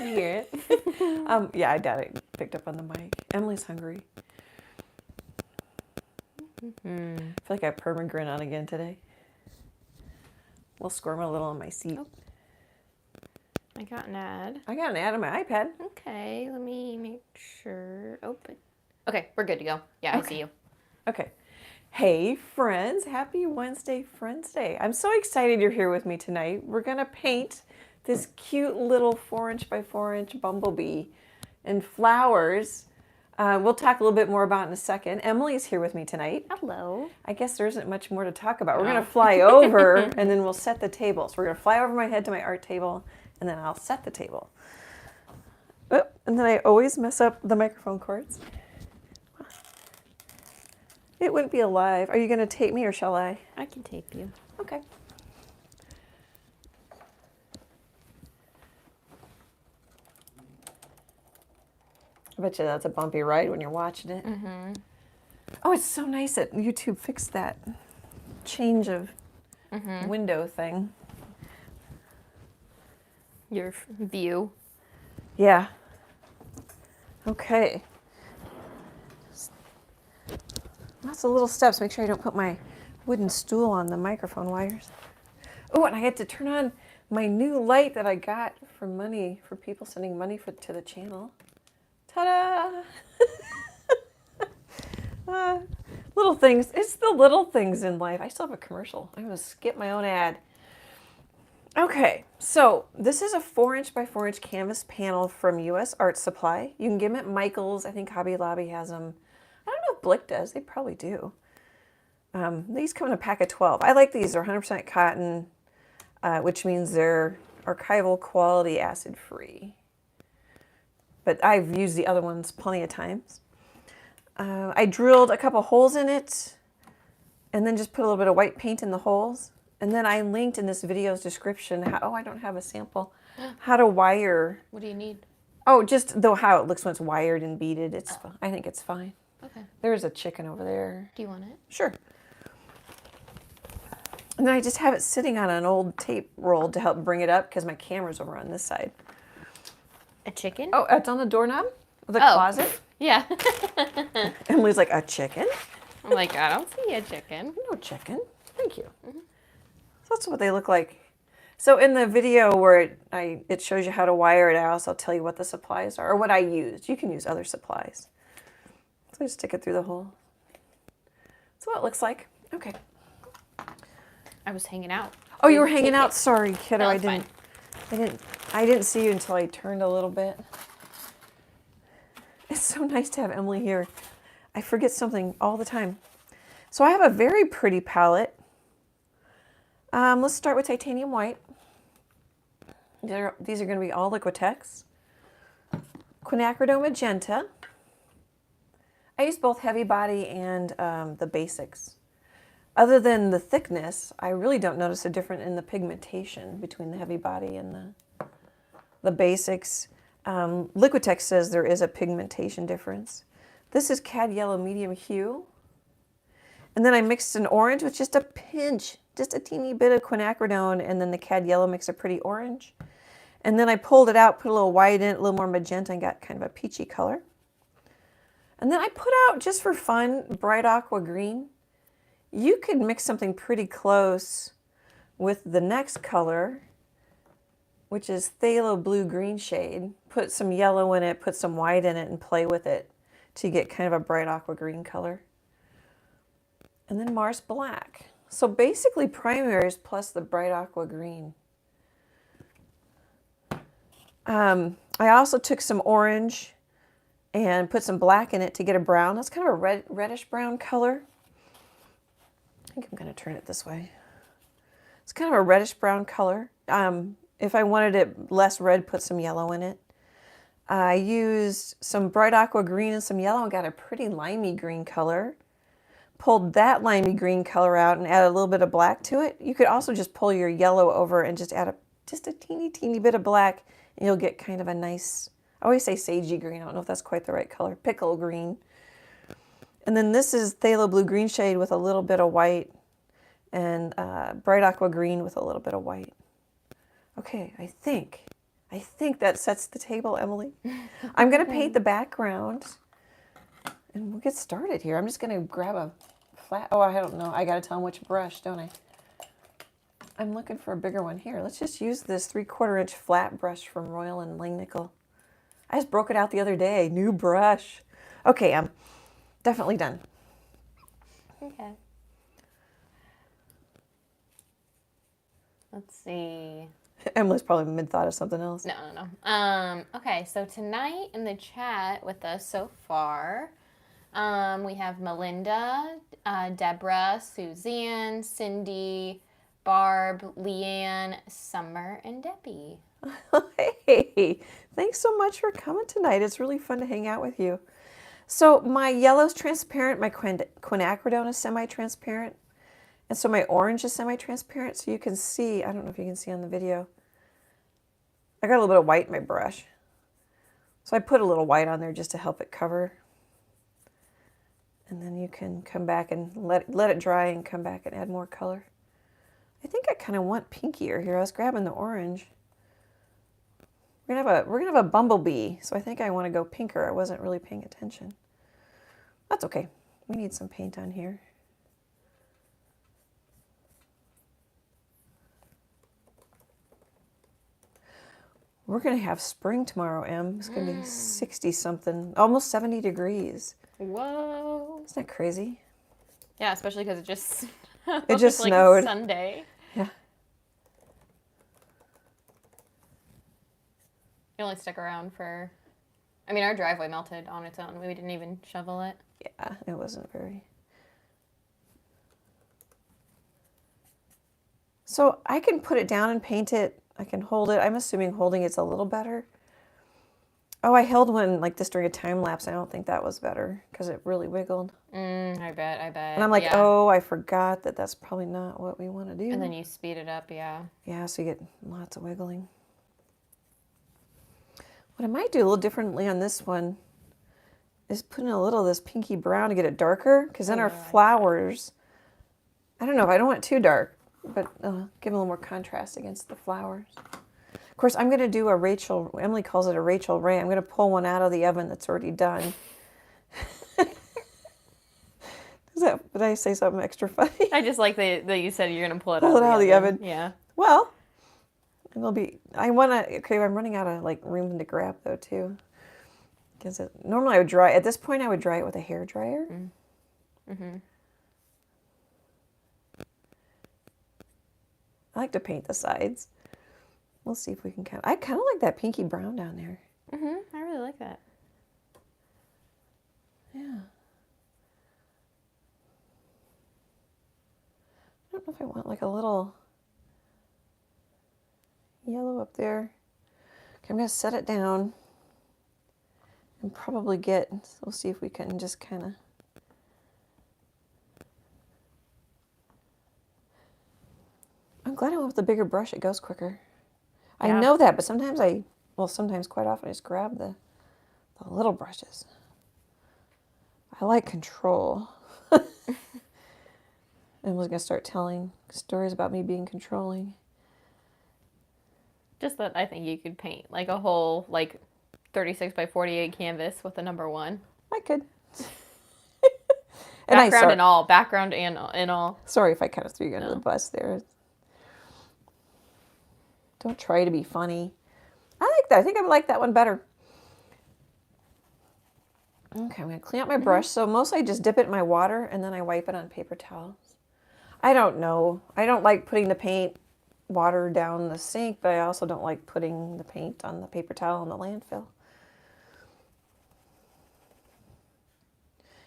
couldn't hear it. Yeah, I doubt it picked up on the mic. Emily's hungry. I feel like I have perma-grin on again today. We'll squirm a little on my seat. Oh. I got an ad. I got an ad on my iPad. Okay, let me make sure. Open. Okay, we're good to go. Yeah, okay. I see you. Okay. Hey, friends. Happy Wednesday, Friends Day. I'm so excited you're here with me tonight. We're going to paint this cute little 4" by 4" bumblebee and flowers. We'll talk a little bit more about in a second. Emily's here with me tonight. Hello. I guess there isn't much more to talk about. We're going to fly over and then we'll set the table. So we're going to fly over my head to my art table and then I'll set the table. Oh, and then I always mess up the microphone cords. It wouldn't be alive. Are you going to tape me or shall I? I can tape you. Okay. I bet you that's a bumpy ride when you're watching it. Mm-hmm. Oh, it's so nice that YouTube fixed that change of window thing. Your view. Yeah. Okay. Lots of little steps. Make sure I don't put my wooden stool on the microphone wires. Oh, and I had to turn on my new light that I got for money, for people sending money to the channel. Ta-da! Little things. It's the little things in life. I still have a commercial. I'm going to skip my own ad. Okay, so this is a 4" by 4" canvas panel from U.S. Art Supply. You can get them at Michael's. I think Hobby Lobby has them. I don't know if Blick does. They probably do. These come in a pack of 12. I like these. They're 100% cotton, which means they're archival quality acid free. But I've used the other ones plenty of times. I drilled a couple holes in it and then just put a little bit of white paint in the holes. And then I linked in this video's description, I don't have a sample, how to wire. What do you need? Oh, just how it looks when it's wired and beaded. I think it's fine. Okay. There's a chicken over there. Do you want it? Sure. And then I just have it sitting on an old tape roll to help bring it up because my camera's over on this side. A chicken? Oh, it's on the doorknob of the closet? Yeah. Emily's like, a chicken? I'm like, I don't see a chicken. No chicken. Thank you. So that's what they look like. So in the video where it shows you how to wire it, I also tell you what the supplies are or what I used. You can use other supplies. So I just stick it through the hole. That's what it looks like. Okay. I was hanging out. Oh, you were hanging out. Sorry, kiddo. No, I didn't see you until I turned a little bit. It's so nice to have Emily here. I forget something all the time. So I have a very pretty palette. Let's start with titanium white. These are going to be all Liquitex. Quinacridone Magenta. I use both heavy body and the basics. Other than the thickness, I really don't notice a difference in the pigmentation between the heavy body and the basics. Liquitex says there is a pigmentation difference. This is Cad Yellow Medium Hue. And then I mixed an orange with just a pinch, just a teeny bit of quinacridone, and then the Cad Yellow makes a pretty orange. And then I pulled it out, put a little white in it, a little more magenta, and got kind of a peachy color. And then I put out, just for fun, bright aqua green. You could mix something pretty close with the next color, which is Phthalo blue green shade. Put some yellow in it, put some white in it, and play with it to get kind of a bright aqua green color. And then Mars black. So basically primaries plus the bright aqua green. I also took some orange and put some black in it to get a brown. That's kind of a reddish brown color. I think I'm going to turn it this way. It's kind of a reddish brown color. If I wanted it less red, put some yellow in it. I used some bright aqua green and some yellow and got a pretty limey green color. Pulled that limey green color out and added a little bit of black to it. You could also just pull your yellow over and just add just a teeny bit of black, and you'll get kind of a nice, I always say sagey green. I don't know if that's quite the right color. Pickle green. And then this is Phthalo blue green shade with a little bit of white and bright aqua green with a little bit of white. Okay, I think I think that sets the table, Emily. I'm going to paint the background and we'll get started here. I'm just going to grab a flat, oh, I don't know. I got to tell them which brush, don't I? I'm looking for a bigger one here. Let's just use this 3/4 inch flat brush from Royal and Langnickel. I just broke it out the other day. New brush. Okay, I'm definitely done. Okay. Let's see. Emily's probably mid-thought of something else. No. Okay, so tonight in the chat with us so far, we have Melinda, Deborah, Suzanne, Cindy, Barb, Leanne, Summer, and Debbie. Hey, thanks so much for coming tonight. It's really fun to hang out with you. So my yellow's transparent, my quinacridone is semi-transparent, and so my orange is semi-transparent, so you can see, I don't know if you can see on the video, I got a little bit of white in my brush. So I put a little white on there just to help it cover. And then you can come back and let it dry and come back and add more color. I think I kind of want pinkier here. I was grabbing the orange. We're gonna have a bumblebee, so I think I want to go pinker. I wasn't really paying attention. That's okay. We need some paint on here. We're gonna have spring tomorrow, Em. It's gonna be 60 something, almost 70 degrees. Whoa. Isn't that crazy? Yeah, especially because it just It just like snowed. Sunday. Yeah. It only stuck around for, I mean, our driveway melted on its own. We didn't even shovel it. Yeah, it wasn't very. So I can put it down and paint it. I can hold it. I'm assuming holding it's a little better. Oh, I held one like this during a time lapse. I don't think that was better because it really wiggled. I bet. And I'm like, yeah. oh, I forgot that that's probably not what we want to do. And then you speed it up, yeah. Yeah, so you get lots of wiggling. What I might do a little differently on this one is put in a little of this pinky brown to get it darker, because then our flowers, I don't know if I don't want it too dark, but give them a little more contrast against the flowers. Of course, I'm going to do a Rachel, Emily calls it a Rachel Ray. I'm going to pull one out of the oven that's already done. Did I say something extra funny? I just like that you said you're going to pull it out of the oven. Yeah. Well, it'll be, I'm running out of like room to grab though too. Because normally I would dry, at this point I would dry it with a hair dryer. I like to paint the sides. We'll see if we can I kind of like that pinky brown down there. I really like that. Yeah. I don't know if I want like a little yellow up there. Okay, I'm going to set it down and probably we'll see if we can just kind of. I'm glad I went with the bigger brush. It goes quicker. Yeah. I know that, but sometimes quite often I just grab the little brushes. I like control. Emily's going to start telling stories about me being controlling. Just that I think you could paint like a whole 36 by 48 canvas with a number 1. I could. Background and all. Sorry if I kind of threw you under the bus there. Don't try to be funny. I like that. I think I would like that one better. Okay, I'm going to clean out my brush. So mostly I just dip it in my water and then I wipe it on paper towels. I don't know. I don't like putting the paint water down the sink, but I also don't like putting the paint on the paper towel in the landfill.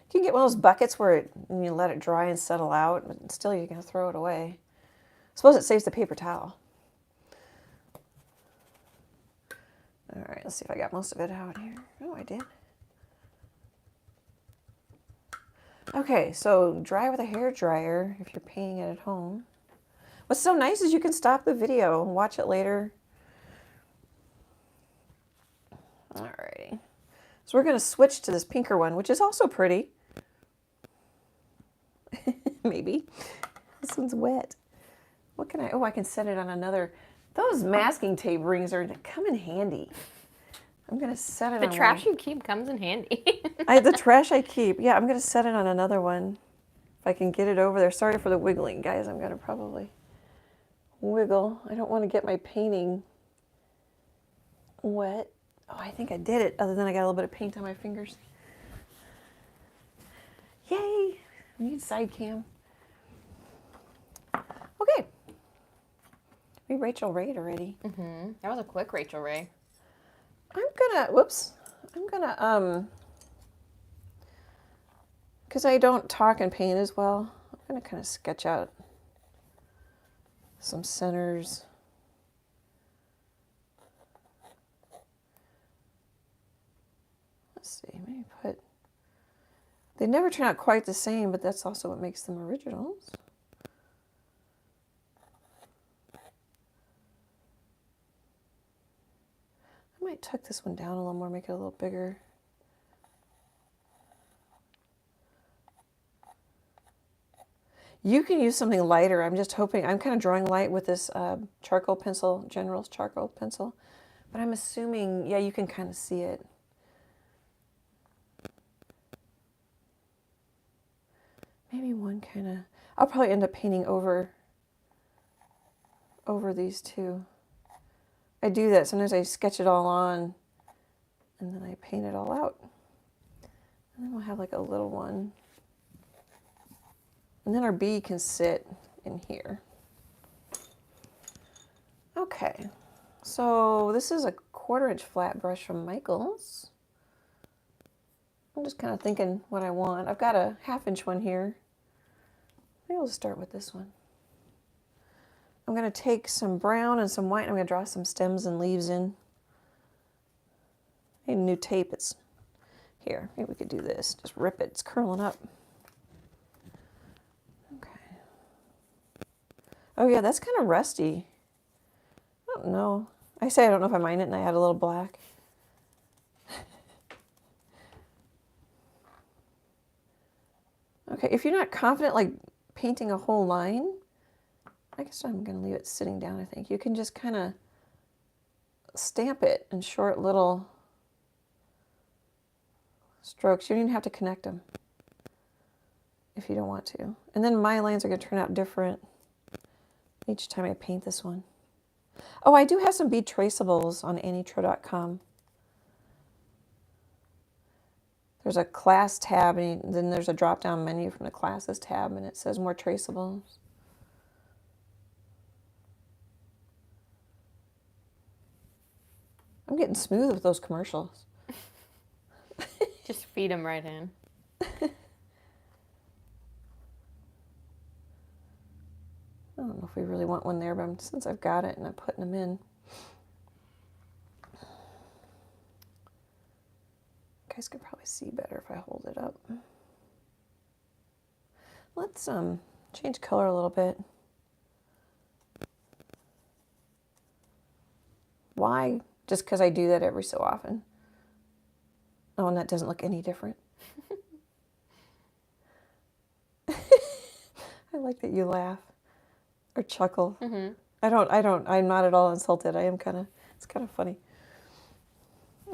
You can get one of those buckets where you let it dry and settle out, but still you're going to throw it away. I suppose it saves the paper towel. All right, let's see if I got most of it out here. Oh, I did. Okay, so dry with a hair dryer if you're painting it at home. What's so nice is you can stop the video and watch it later. Alrighty. So we're going to switch to this pinker one, which is also pretty. Maybe. This one's wet. What can I can set it on another Those masking tape rings come in handy. I'm going to set it The on trash one. you keep comes in handy. The trash I keep. Yeah, I'm going to set it on another one. If I can get it over there. Sorry for the wiggling, guys. I'm going to probably wiggle. I don't want to get my painting wet. Oh, I think I did it, other than I got a little bit of paint on my fingers. Yay! I need side cam. Okay. We Rachel Rayed already. That was a quick Rachel Ray. Because I don't talk and paint as well, I'm gonna kind of sketch out some centers. Let's see, maybe they never turn out quite the same, but that's also what makes them originals. I might tuck this one down a little more, make it a little bigger. You can use something lighter. I'm just hoping, I'm kind of drawing light with this charcoal pencil, General's charcoal pencil. But I'm assuming, yeah, you can kind of see it. Maybe one kind of, I'll probably end up painting over these two. I do that. Sometimes I sketch it all on and then I paint it all out. And then we'll have like a little one. And then our bee can sit in here. Okay, so this is a 1/4 inch flat brush from Michaels. I'm just kind of thinking what I want. I've got a 1/2 inch one here. Maybe we'll start with this one. I'm going to take some brown and some white, and I'm going to draw some stems and leaves in. I need new tape. It's here. Maybe we could do this. Just rip it. It's curling up. Oh yeah, that's kind of rusty. I don't know. I say I don't know if I mind it, and I add a little black. Okay, if you're not confident like painting a whole line, I guess I'm going to leave it sitting down, I think. You can just kind of stamp it in short little strokes. You don't even have to connect them if you don't want to. And then my lines are going to turn out different each time I paint this one. Oh, I do have some bead traceables on AnnieTroe.com. There's a class tab, and then there's a drop-down menu from the classes tab, and it says more traceables. I'm getting smooth with those commercials. Just feed them right in. I don't know if we really want one there, but since I've got it and I'm putting them in. You guys could probably see better if I hold it up. Let's change color a little bit. Why? Just because I do that every so often. Oh, and that doesn't look any different. I like that you laugh or chuckle. Mm-hmm. I'm not at all insulted. It's kind of funny.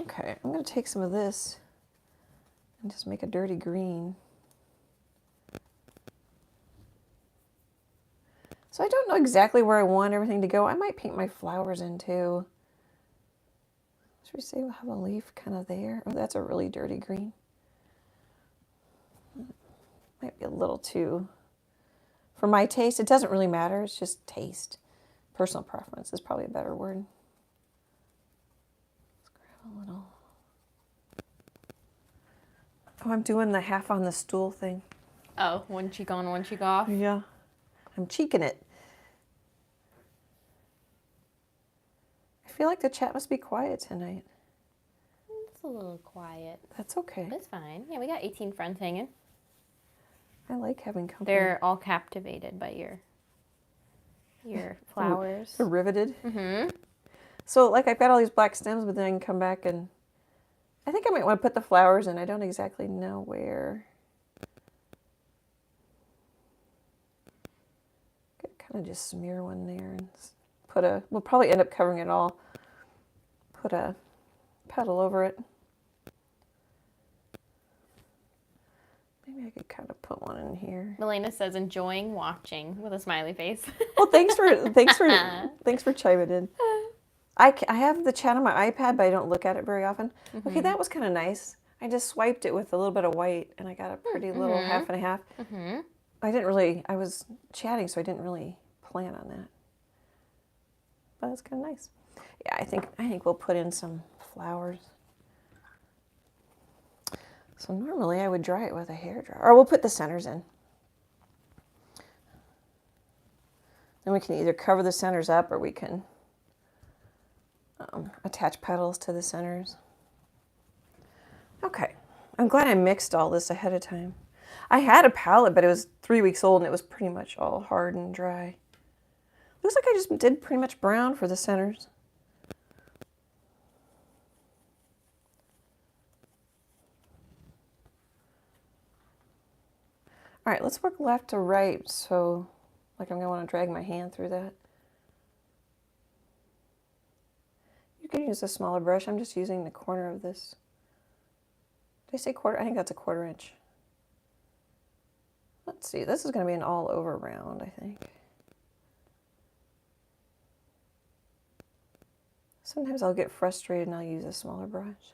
Okay, I'm going to take some of this and just make a dirty green. So I don't know exactly where I want everything to go. I might paint my flowers in too. Should we say we'll have a leaf kind of there? Oh, that's a really dirty green. Might be a little too, for my taste. It doesn't really matter. It's just taste. Personal preference is probably a better word. Let's grab a little. Oh, I'm doing the half on the stool thing. Oh, one cheek on, one cheek off? Yeah. I'm cheeking it. I feel like the chat must be quiet tonight. It's a little quiet. That's okay. That's fine. Yeah, we got 18 friends hanging. I like having company. They're all captivated by your flowers. They're riveted. Mm-hmm. So, like, I've got all these black stems, but then I can come back and I think I might want to put the flowers in. I don't exactly know where. Could kind of just smear one there and we'll probably end up covering it all. Put a petal over it. Maybe I could kind of put one in here. Melena says enjoying watching with a smiley face. Well, thanks for chiming in. I have the chat on my iPad, but I don't look at it very often. Okay, that was kind of nice. I just swiped it with a little bit of white, and I got a pretty little half and a half. I was chatting, so I didn't really plan on that. But that's kind of nice. Yeah, I think we'll put in some flowers. So normally I would dry it with a hairdryer, or we'll put the centers in. Then we can either cover the centers up, or we can attach petals to the centers. Okay, I'm glad I mixed all this ahead of time. I had a palette, but it was 3 weeks old, and it was pretty much all hard and dry. Looks like I just did pretty much brown for the centers. All right, let's work left to right, so like I'm going to want to drag my hand through that. You can use a smaller brush. I'm just using the corner of this. Did I say quarter? I think that's a 1/4 inch. Let's see, this is going to be an all over round, I think. Sometimes I'll get frustrated and I'll use a smaller brush.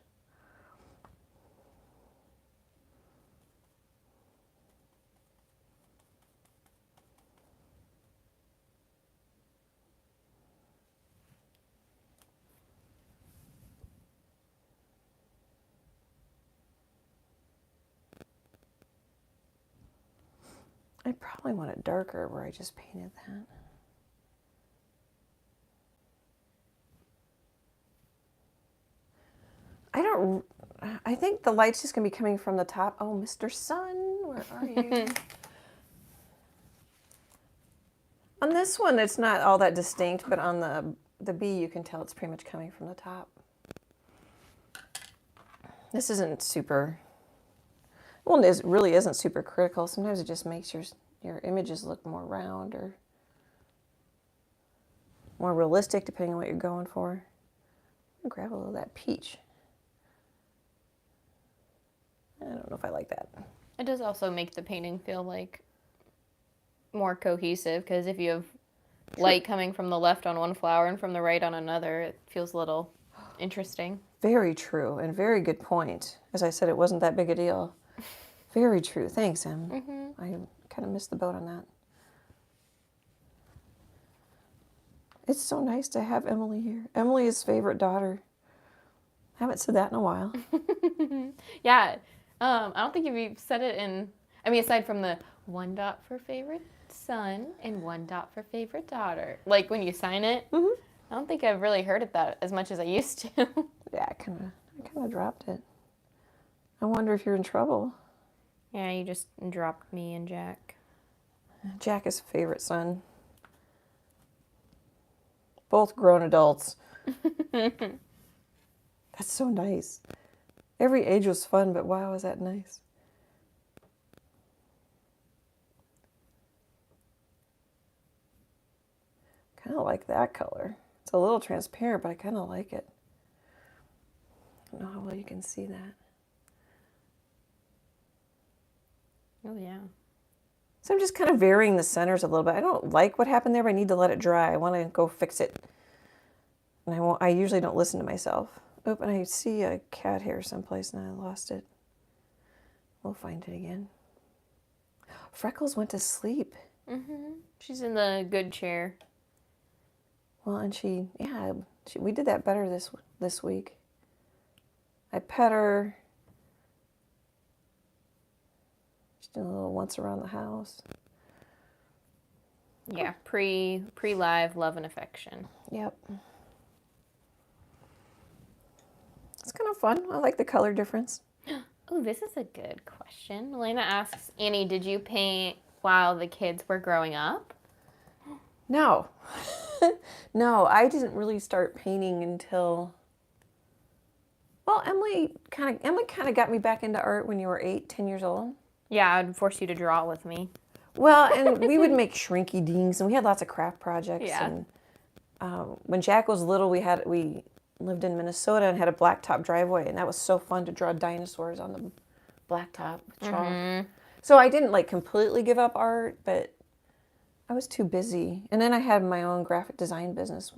I probably want it darker where I just painted that. I think the light's just going to be coming from the top. Oh, Mr. Sun, where are you? On this one, it's not all that distinct, but on the bee, you can tell it's pretty much coming from the top. This isn't super, well, it really isn't super critical. Sometimes it just makes your images look more round or more realistic, depending on what you're going for. I'll grab a little of that peach. I don't know if I like that. It does also make the painting feel like more cohesive, because if you have light coming from the left on one flower and from the right on another, it feels a little interesting. Very true, and very good point. As I said, it wasn't that big a deal. Very true. Thanks, Em. I kind of missed the boat on that. It's so nice to have Emily here. Emily's favorite daughter. I haven't said that in a while. Yeah. I don't think you've said it in, I mean, aside from the 1 dot for favorite son and 1 dot for favorite daughter. Like when you sign it, I don't think I've really heard it that as much as I used to. Yeah, I kind of dropped it. I wonder if you're in trouble. Yeah, you just dropped me and Jack. Jack is favorite son. Both grown adults. That's so nice. Every age was fun, but wow, is that nice. Kind of like that color. It's a little transparent, but I kind of like it. I don't know how well you can see that. Oh, yeah. So I'm just kind of varying the centers a little bit. I don't like what happened there, but I need to let it dry. I want to go fix it. And I usually don't listen to myself. Oh, and I see a cat hair someplace and I lost it. We'll find it again. Freckles went to sleep. She's in the good chair. Well, and we did that better this week. I pet her. She's doing a little once around the house. Yeah, pre-live love and affection. Yep. It's kind of fun. I like the color difference. Oh, this is a good question. Elena asks, Annie, did you paint while the kids were growing up? No. No, I didn't really start painting until, well, Emily kind of got me back into art when you were 10 years old. Yeah, I'd force you to draw with me. Well, and we would make shrinky dings, and we had lots of craft projects. Yeah. And when Jack was little, we lived in Minnesota and had a blacktop driveway, and that was so fun to draw dinosaurs on the blacktop with chalk. So I didn't like completely give up art, but I was too busy. And then I had my own graphic design business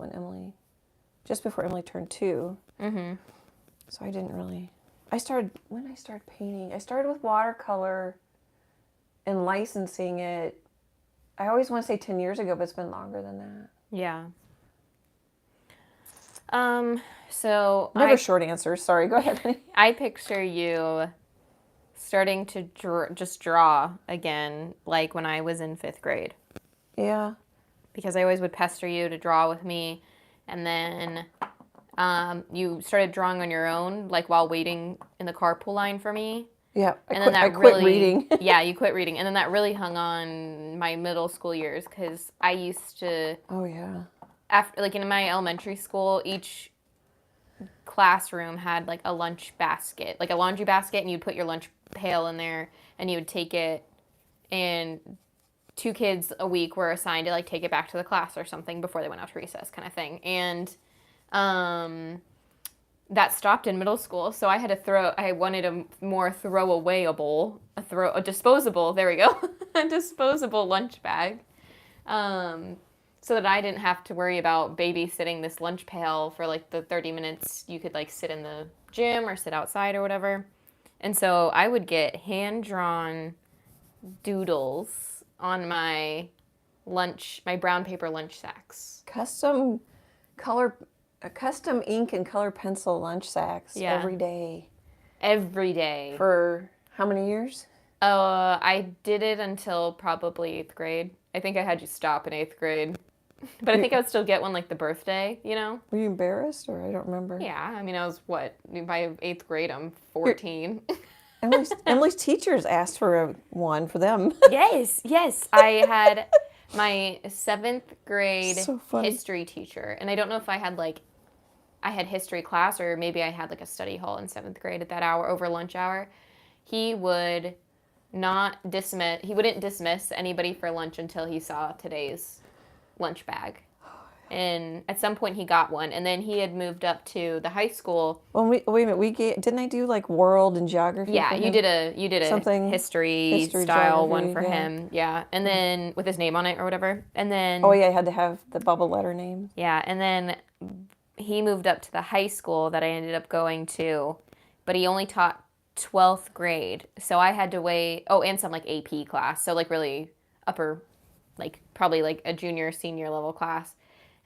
just before Emily turned 2. So I didn't really. When I started painting, I started with watercolor and licensing it. I always want to say 10 years ago, but it's been longer than that. Yeah. So Never short answers. Sorry, go ahead. I picture you starting to just draw again, like when I was in 5th grade. Yeah. Because I always would pester you to draw with me, and then you started drawing on your own, like while waiting in the carpool line for me. Yeah, I quit reading. Yeah, you quit reading, and then that really hung on my middle school years because I used to. Oh yeah. After, like in my elementary school, each classroom had like a lunch basket, like a laundry basket, and you'd put your lunch pail in there, and you would take it, and 2 kids a week were assigned to like take it back to the class or something before they went out to recess, kind of thing, and that stopped in middle school, so I had to I wanted a more a disposable, there we go, a disposable lunch bag, so that I didn't have to worry about babysitting this lunch pail for like the 30 minutes you could like sit in the gym or sit outside or whatever. And so I would get hand-drawn doodles on my brown paper lunch sacks. Custom ink and color pencil lunch sacks every day. Every day. For how many years? I did it until probably 8th grade. I think I had you stop in 8th grade. But I think I would still get one like the birthday, you know? Were you embarrassed, or I don't remember? Yeah, I mean, I was by 8th grade, I'm 14. Emily's teachers asked for one for them. Yes. I had my 7th grade history teacher, and I don't know if I had history class, or maybe I had like a study hall in 7th grade at that hour over lunch hour. He would not dismiss. He wouldn't dismiss anybody for lunch until he saw today's lunch bag. And at some point he got one, and then he had moved up to the high school. Well, wait a minute. Didn't I do like world and geography? Yeah, for him? you did a something history style one for yeah. him. Yeah, and then with his name on it or whatever. And then I had to have the bubble letter name. Yeah, and then he moved up to the high school that I ended up going to, but he only taught 12th grade, so I had to wait. Oh, and some like AP class, so like really upper, like probably like a junior, senior level class.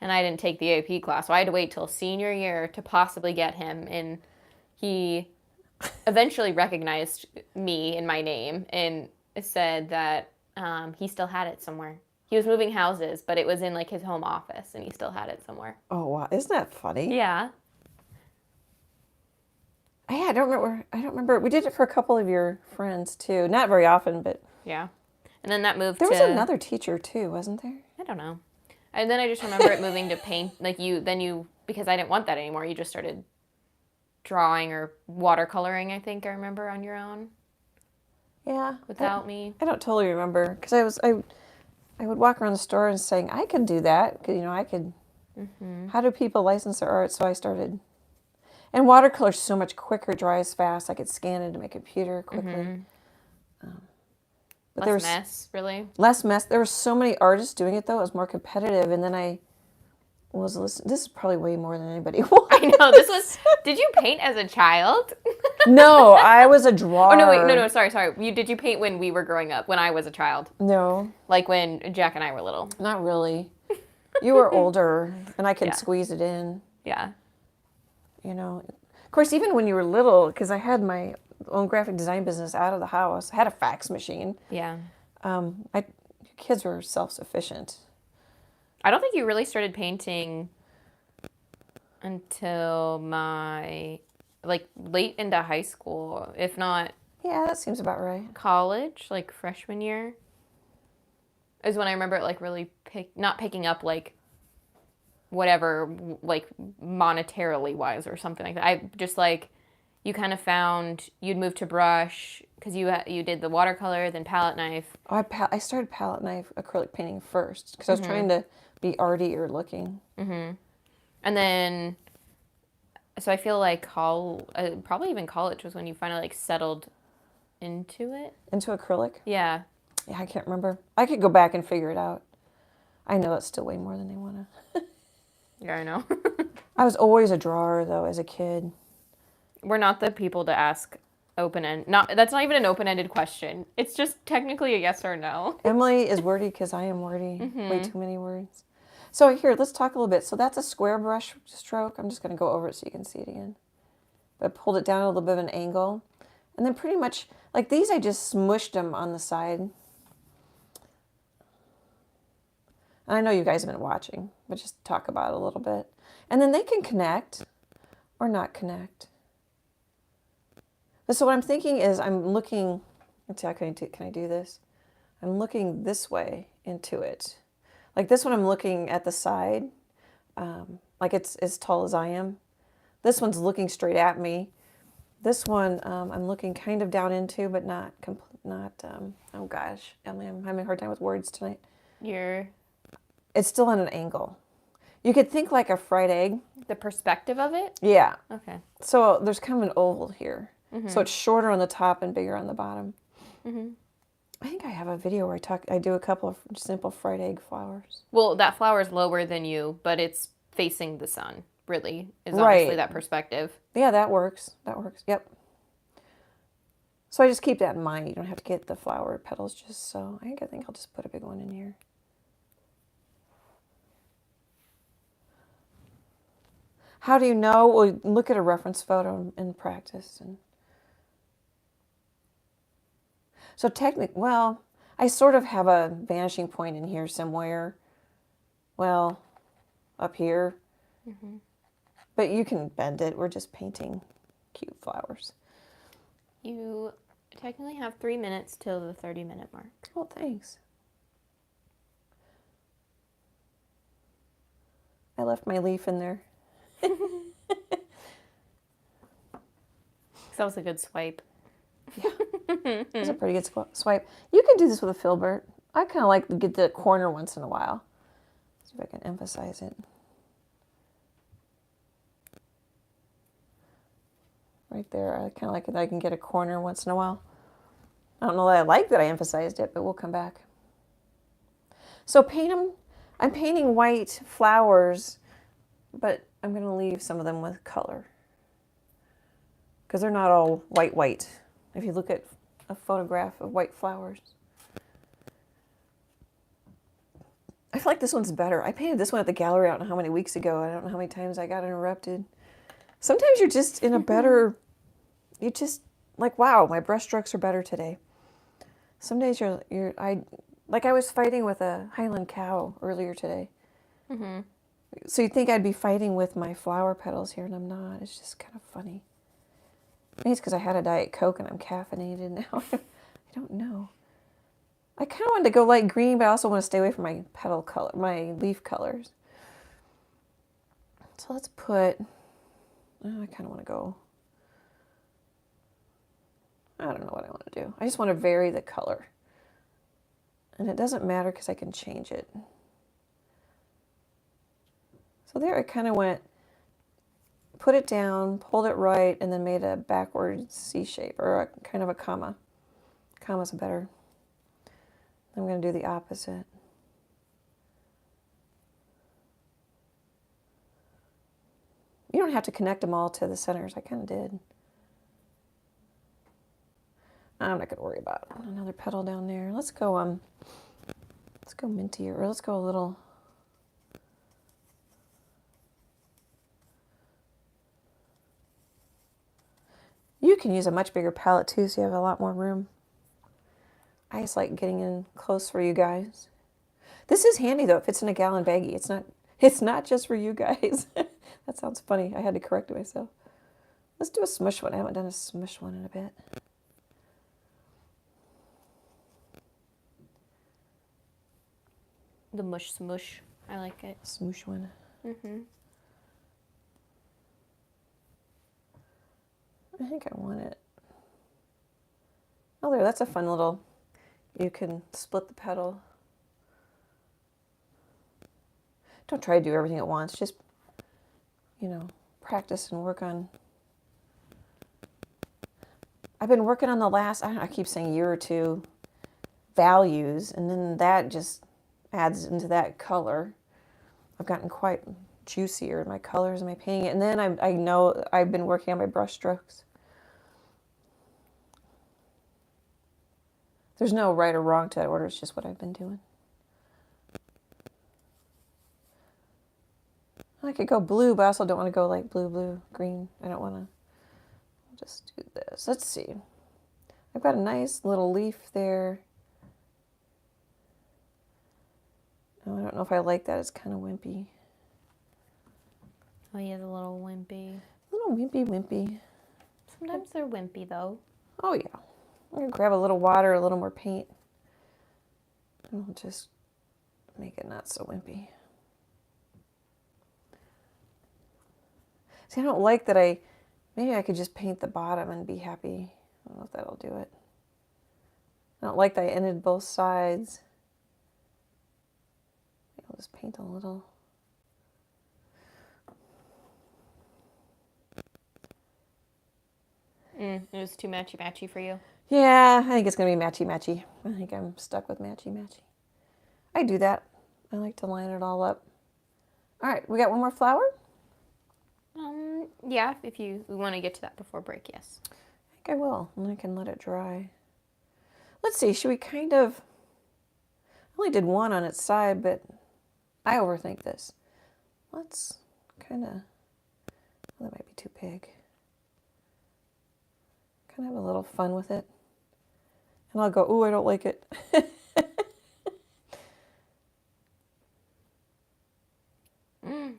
And I didn't take the AP class, so I had to wait till senior year to possibly get him. And he eventually recognized me and my name and said that he still had it somewhere. He was moving houses, but it was in like his home office, and he still had it somewhere. Oh wow, isn't that funny? Yeah. I don't remember. We did it for a couple of your friends too. Not very often, but yeah. And then that moved there to... was another teacher too, wasn't there? I don't know. And then I just remember it moving to paint. Like because I didn't want that anymore, you just started drawing or watercoloring, I think I remember, on your own. Yeah. Without me. I don't totally remember, because I would walk around the store and saying, I can do that. I could. Mm-hmm. How do people license their art? So I started. And watercolor's so much quicker, dries fast. I could scan it into my computer quickly. Mm-hmm. But less mess, really? Less mess. There were so many artists doing it, though. It was more competitive. And then I was listening. This is probably way more than anybody wants. I know. Did you paint as a child? No, I was a drawer. Oh, no, wait. No, sorry. Did you paint when we were growing up, when I was a child? No. Like when Jack and I were little? Not really. You were older, and I could squeeze it in. Yeah. Of course, even when you were little, because I had my own graphic design business out of the house. I had a fax machine. Yeah. Kids were self-sufficient. I don't think you really started painting until late into high school, if not... Yeah, that seems about right. College, like freshman year, is when I remember it, like really not picking up like whatever, like monetarily wise or something like that. I just like... You kind of found you'd moved to brush because you did the watercolor, then palette knife. I started palette knife acrylic painting first because I was trying to be artier looking. And then, so I feel like probably even college was when you finally like settled into it. Into acrylic? Yeah. Yeah, I can't remember. I could go back and figure it out. I know it's still way more than they want to. Yeah, I know. I was always a drawer, though, as a kid. We're not the people to ask that's not even an open-ended question. It's just technically a yes or no. Emily is wordy because I am wordy. Way too many words. So here, let's talk a little bit. So that's a square brush stroke. I'm just going to go over it so you can see it again. But I pulled it down a little bit of an angle. And then pretty much, like these, I just smushed them on the side. And I know you guys have been watching, but just talk about it a little bit. And then they can connect or not connect. But so what I'm thinking is I'm looking, let's see, can I do this? I'm looking this way into it. Like this one I'm looking at the side, like it's as tall as I am. This one's looking straight at me. This one I'm looking kind of down into, but not, oh gosh, Emily, I'm having a hard time with words tonight. It's still on an angle. You could think like a fried egg. The perspective of it? Yeah. Okay. So there's kind of an oval here. So it's shorter on the top and bigger on the bottom. I think I have a video where I do a couple of simple fried egg flowers. Well, that flower is lower than you, but it's facing the sun, really, is honestly that perspective. Yeah, that works. That works. Yep. So I just keep that in mind. You don't have to get the flower petals just so. I think I'll just put a big one in here. How do you know? Well, look at a reference photo and practice. So technically, well, I sort of have a vanishing point in here somewhere. Well, up here. But you can bend it. We're just painting cute flowers. You technically have 3 minutes till the 30-minute mark. Oh, thanks. I left my leaf in there. That was a good swipe. Yeah, that's a pretty good swipe. You can do this with a filbert. I kind of like to get the corner once in a while. See if I can emphasize it. Right there, I kind of like it. I can get a corner once in a while. I don't know that I like that I emphasized it, but we'll come back. So paint them. I'm painting white flowers, but I'm going to leave some of them with color. Because they're not all white. If you look at a photograph of white flowers. I feel like this one's better. I painted this one at the gallery I don't know how many weeks ago. I don't know how many times I got interrupted. Sometimes you're just in a better, you just, like, wow, my brush strokes are better today. Some days I was fighting with a Highland cow earlier today. So you'd think I'd be fighting with my flower petals here, and I'm not. It's just kind of funny. Maybe it's because I had a Diet Coke and I'm caffeinated now. I don't know. I kind of wanted to go light green, but I also want to stay away from my petal color, my leaf colors. So let's put, I kind of want to go, I don't know what I want to do. I just want to vary the color. And it doesn't matter because I can change it. So there I kind of went, put it down, pulled it right, and then made a backward C shape, or a kind of a comma. Comma's better. I'm going to do the opposite. You don't have to connect them all to the centers. I kind of did. I'm not going to worry about another petal down there. Let's go minty, or let's go a little. You can use a much bigger palette too, so you have a lot more room. I just like getting in close for you guys. This is handy though. It fits in a gallon baggie. It's not just for you guys. That sounds funny. I had to correct myself. Let's do a smush one. I haven't done a smush one in a bit. The mush smush. I like it. Smoosh one. I think I want it. Oh, there. That's a fun little. You can split the petal. don't try to do everything at once. Just, you know, practice and work on. I've been working on the last, I keep saying year or two, values, and then that just adds into that color. I've gotten quite juicier in my colors and my painting. And then I know I've been working on my brush strokes. There's no right or wrong to that order. It's just what I've been doing. I could go blue, but I also don't want to go like blue, green. I don't want to. I'll just do this. Let's see. I've got a nice little leaf there. Oh, I don't know if I like that. It's kind of wimpy. Oh, he is a little wimpy. A little wimpy. Sometimes they're wimpy, though. Oh, yeah. I'm going to grab a little water, a little more paint. And I'll just make it not so wimpy. See, I don't like that maybe I could just paint the bottom and be happy. I don't know if that'll do it. I don't like that I ended both sides. I'll just paint a little. It was too matchy-matchy for you? Yeah, I think it's going to be matchy-matchy. I think I'm stuck with matchy-matchy. I do that. I like to line it all up. All right, we got one more flower? Yeah, if we want to get to that before break, yes. I think I will, and I can let it dry. Let's see, should we kind of... I only did one on its side, but I overthink this. Let's kind of... Well, that might be too big. Kind of have a little fun with it. And I'll go, ooh, I don't like it.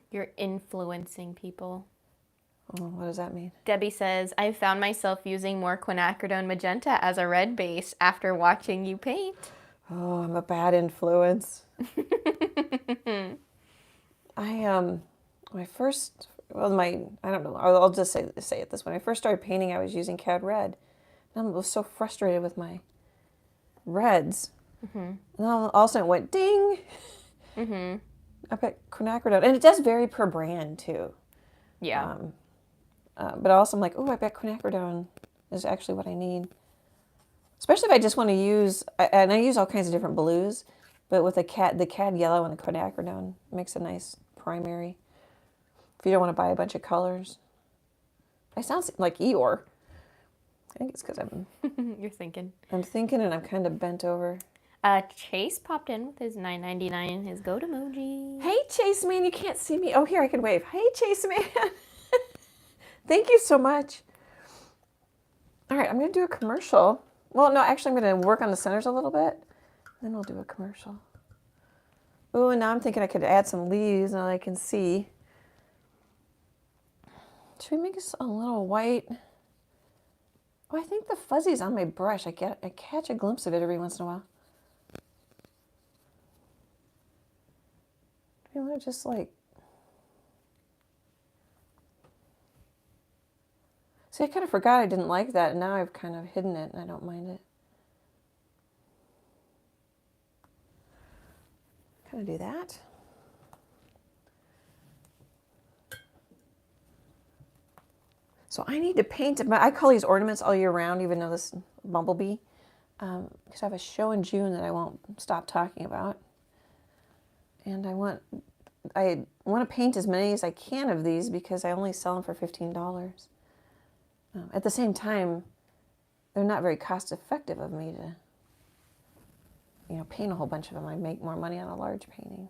You're influencing people. Oh, what does that mean? Debbie says, I found myself using more Quinacridone Magenta as a red base after watching you paint. Oh, I'm a bad influence. I don't know, I'll just say it this way. When I first started painting, I was using Cad Red. And I was so frustrated with my reds. And then all of a sudden it went ding. I bet Quinacridone, and it does vary per brand too. Yeah. But also I'm like, oh, I bet Quinacridone is actually what I need. Especially if I just want to use, and I use all kinds of different blues, but with the cad yellow and the Quinacridone makes a nice primary. If you don't want to buy a bunch of colors. I sound like Eeyore. I think it's because You're thinking. I'm thinking and I'm kind of bent over. Chase popped in with his $9.99, his goat emoji. Hey, Chase man, you can't see me. Oh, here, I can wave. Hey, Chase man. Thank you so much. All right, I'm going to do a commercial. Well, no, actually, I'm going to work on the centers a little bit. Then we'll do a commercial. Oh, and now I'm thinking I could add some leaves now I can see. Should we make this a little white? Oh, I think the fuzzy's on my brush. I catch a glimpse of it every once in a while. Do you want to just like... See, I kind of forgot I didn't like that, and now I've kind of hidden it, and I don't mind it. Kind of do that. So I need to paint, I call these ornaments all year round, even though this Bumblebee, because I have a show in June that I won't stop talking about. And I want to paint as many as I can of these because I only sell them for $15. At the same time, they're not very cost effective of me to, paint a whole bunch of them. I make more money on a large painting,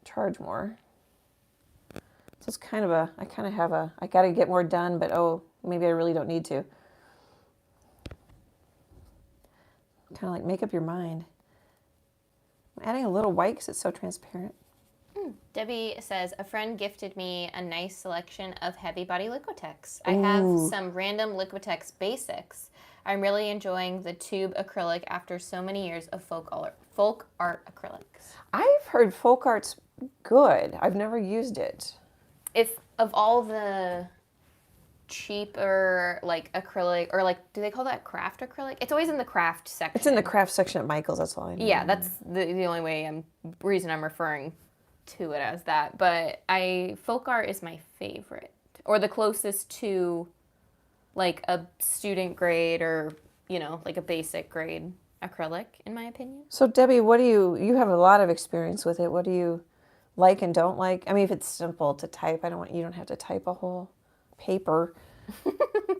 charge more. So it's kind of I got to get more done, but oh, maybe I really don't need to. Kind of like make up your mind. I'm adding a little white because it's so transparent. Debbie says, a friend gifted me a nice selection of heavy body Liquitex. I have some random Liquitex basics. I'm really enjoying the tube acrylic after so many years of folk art acrylics. I've heard folk art's good. I've never used it. If of all the cheaper like acrylic, or like, do they call that craft acrylic? It's always in the craft section. It's in the craft section at Michael's, that's all I know. Yeah, that's the only reason I'm referring to it as that, but folk art is my favorite, or the closest to like a student grade or, like a basic grade acrylic, in my opinion. So Debbie, you have a lot of experience with it. What do you like and don't like? I mean, if it's simple to type, you don't have to type a whole paper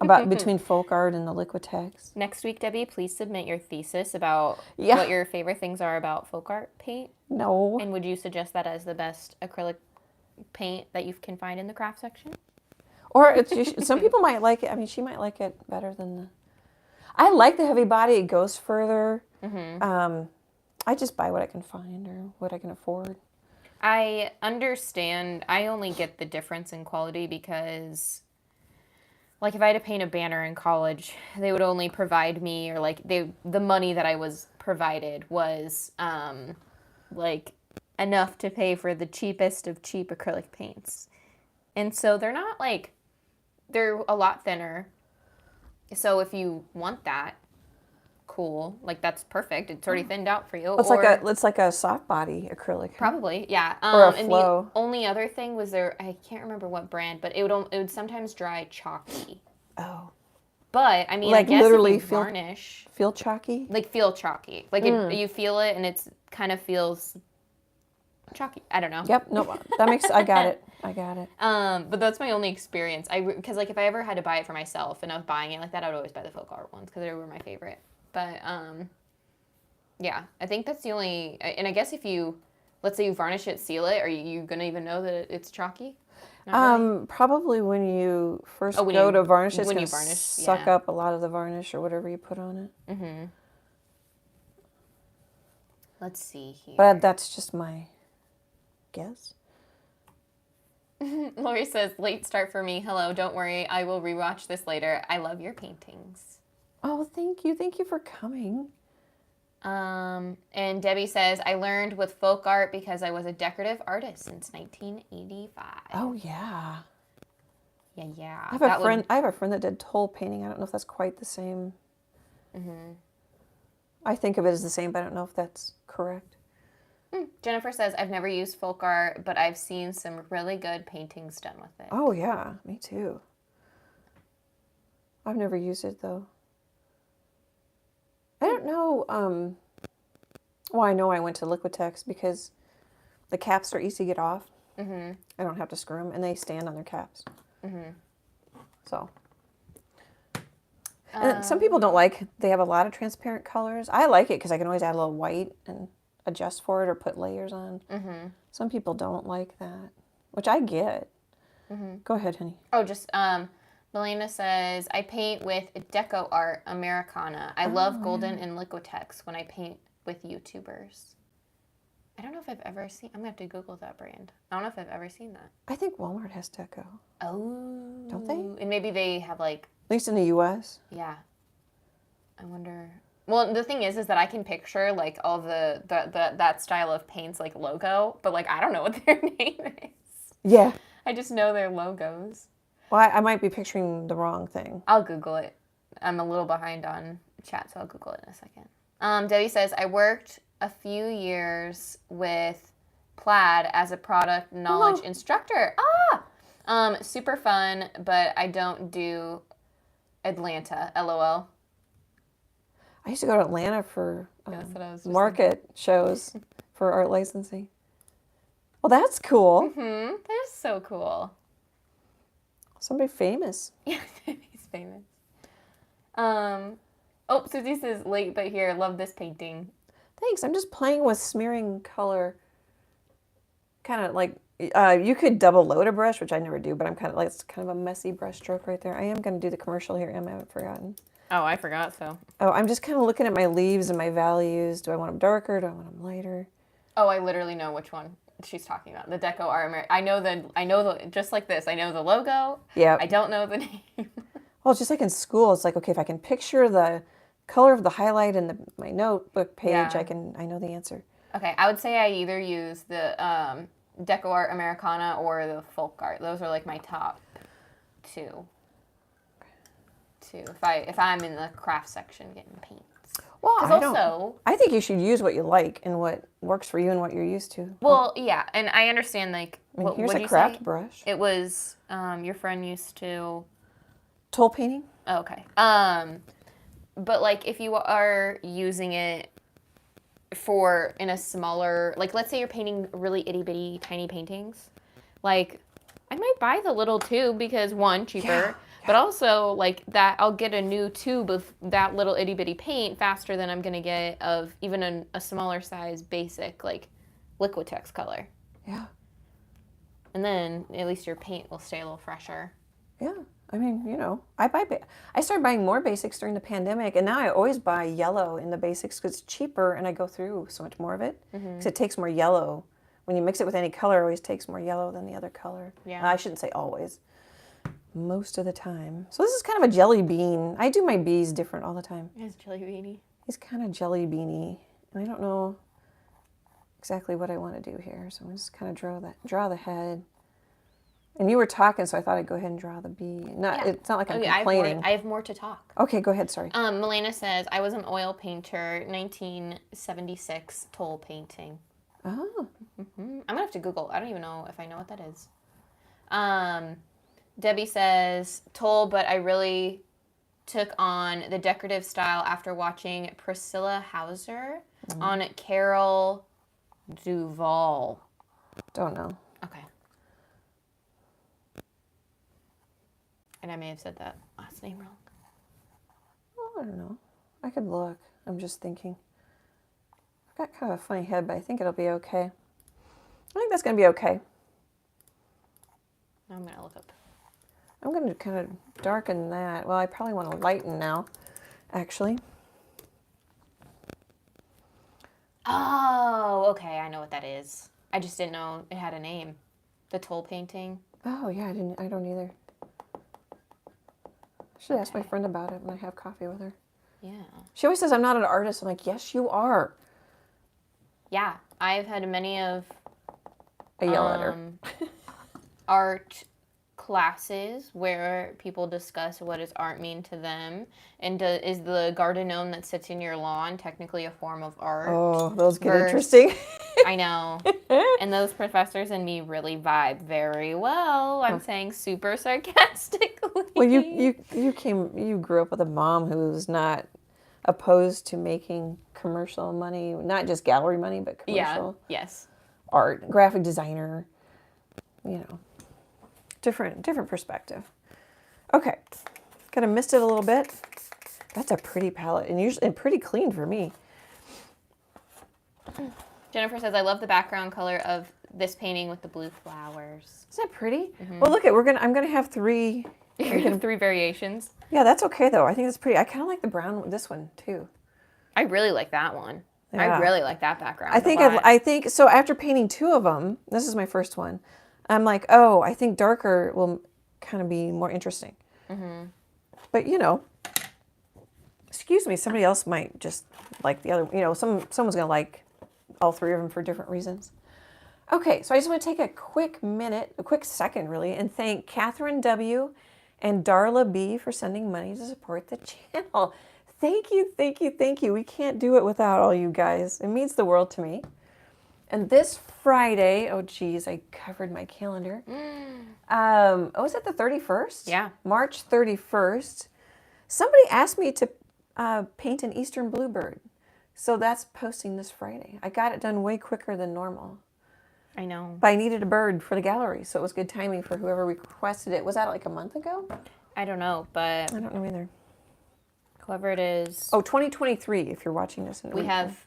about between folk art and the Liquitex. Next week, Debbie, please submit your thesis about Yeah. what your favorite things are about folk art paint. No. And would you suggest that as the best acrylic paint that you can find in the craft section? Or some people might like it. I mean, she might like it better than the... I like the heavy body. It goes further. Mm-hmm. I just buy what I can find or what I can afford. I understand. I only get the difference in quality because, like, if I had to paint a banner in college, they would only provide me, or like the money that I was provided was like enough to pay for the cheapest of cheap acrylic paints, and so they're not like, they're a lot thinner. So if you want that, cool, like that's perfect. It's already thinned out for you. It's like a soft body acrylic. Probably, yeah. Or a and flow. the only other thing was I can't remember what brand, but it would sometimes dry chalky. Oh. But I mean, Like I guess literally if you varnish, feel chalky? like feel chalky, like you feel it and it's kind of feels chalky. I don't know. Yep. No, that makes. I got it. But that's my only experience. Because like if I ever had to buy it for myself and I was buying it like that, I would always buy the folk art ones because they were my favorite. But yeah, I think that's the only. And I guess if you, let's say you varnish it, seal it, are you gonna even know that it's chalky? Not really? Probably when you first go to varnish, it's going to suck yeah. up a lot of the varnish or whatever you put on it. Mm-hmm. Let's see here. But that's just my guess. Lori says, late start for me. Hello, don't worry. I will rewatch this later. I love your paintings. Oh, thank you. Thank you for coming. And Debbie says, I learned with folk art because I was a decorative artist since 1985. Oh, yeah. Yeah. I have a friend that did toll painting. I don't know if that's quite the same. Mm-hmm. I think of it as the same, but I don't know if that's correct. Jennifer says, I've never used folk art, but I've seen some really good paintings done with it. Oh, yeah. Me too. I've never used it, though. I don't know. Well, I know I went to Liquitex because the caps are easy to get off. Mm-hmm. I don't have to screw them, and they stand on their caps. Mm-hmm. So. And some people don't like, they have a lot of transparent colors. I like it because I can always add a little white and adjust for it or put layers on. Mm-hmm. Some people don't like that, which I get. Mm-hmm. Go ahead, honey. Oh, just, Melina says, I paint with Deco Art Americana. I love Golden and Liquitex when I paint with YouTubers. I don't know if I've ever seen, I'm going to have to Google that brand. I don't know if I've ever seen that. I think Walmart has Deco. Oh. Don't they? And maybe they have like... At least in the U.S. Yeah. I wonder... Well, the thing is that I can picture like all that style of paint's like logo, but like I don't know what their name is. Yeah. I just know their logos. Well, I might be picturing the wrong thing. I'll Google it. I'm a little behind on chat, so I'll Google it in a second. Debbie says, I worked a few years with Plaid as a product knowledge instructor. Super fun, but I don't do Atlanta, LOL. I used to go to Atlanta for market shows for art licensing. Well, that's cool. Mm-hmm. That is so cool. Somebody famous. Yeah, he's famous. Oh, Susie says, late but here. Love this painting. Thanks. I'm just playing with smearing color. Kind of like, you could double load a brush, which I never do, but I'm kind of like, it's kind of a messy brush stroke right there. I am going to do the commercial here, Emma. I haven't forgotten. Oh, I forgot, so. Oh, I'm just kind of looking at my leaves and my values. Do I want them darker? Do I want them lighter? Oh, I literally know which one she's talking about. The Deco Art. I know the, just like this, I know the logo. Yeah. I don't know the name. Well, it's just like in school. It's like, okay, if I can picture the color of the highlight in my notebook page, Yeah. I know the answer. Okay, I would say I either use the Deco Art Americana or the Folk Art. Those are like my top two. If I'm in the craft section getting paints. Well, Because I think you should use what you like and what works for you and what you're used to. well, yeah, and I understand, like, what Here's would a you craft say? brush. It was, your friend used to... Toll painting? Oh, okay. But, like, if you are using it for in a smaller, like, let's say you're painting really itty bitty tiny paintings, like, I might buy the little tube because one, cheaper, but also like that I'll get a new tube of that little itty bitty paint faster than I'm gonna get of even a smaller size basic like Liquitex color. Yeah. And then at least your paint will stay a little fresher. Yeah. I mean, you know, I started buying more basics during the pandemic, and now I always buy yellow in the basics because it's cheaper and I go through so much more of it because it takes more yellow. When you mix it with any color, it always takes more yellow than the other color. Yeah. I shouldn't say always. Most of the time. So this is kind of a jelly bean. I do my bees different all the time. It's jelly beanie. He's kind of jelly beanie. And I don't know exactly what I want to do here. So I'm just kind of draw the head. And you were talking, so I thought I'd go ahead and draw the bee. It's not like I'm complaining. I have more to talk. Okay, go ahead, sorry. Milena says, I was an oil painter, 1976 toll painting. Oh. I'm gonna have to Google. I don't even know if I know what that is. Debbie says, toll, but I really took on the decorative style after watching Priscilla Hauser on Carol Duval. Don't know. Okay. And I may have said that last name wrong. Oh, I don't know. I could look. I'm just thinking. I've got kind of a funny head, but I think it'll be okay. I think that's going to be okay. I'm going to look up. I'm going to kind of darken that. Well, I probably want to lighten now, actually. Oh, okay. I know what that is. I just didn't know it had a name. The toll painting. Oh, yeah, I don't either. I should ask my friend about it when I have coffee with her. Yeah. She always says I'm not an artist. I'm like, yes, you are. Yeah. I've had many of I yell at her. art classes where people discuss what does art mean to them, and is the garden gnome that sits in your lawn technically a form of art? Oh, those get interesting. I know. And those professors and me really vibe very well. I'm saying super sarcastically. Well, you grew up with a mom who's not opposed to making commercial money, not just gallery money, but commercial. Yeah. Yes. Art, graphic designer, you know, different perspective. Okay, kind of missed it a little bit. That's a pretty palette and pretty clean for me. Jennifer says, I love the background color of this painting with the blue flowers. Isn't that pretty? Well, look I'm gonna have three. You're gonna have 3 variations. Yeah, that's okay though. I think it's pretty. I kind of like the brown, this one too. I really like that one. Yeah. I really like that background. I think so. After painting 2 of them, this is my first one. I'm like, oh, I think darker will kind of be more interesting. But you know, excuse me, somebody else might just like the other. You know, someone's gonna like all 3 of them for different reasons. Okay, so I just want to take a quick second really, and thank Catherine W. and Darla B. for sending money to support the channel. Thank you, thank you, thank you. We can't do it without all you guys. It means the world to me. And this Friday, oh geez, I covered my calendar. Was it the 31st? Yeah. March 31st. Somebody asked me to paint an Eastern bluebird. So that's posting this Friday. I got it done way quicker than normal. I know. But I needed a bird for the gallery, so it was good timing for whoever requested it. Was that like a month ago? I don't know, but I don't know either. Whoever it is. Oh, 2023, if you're watching this. We have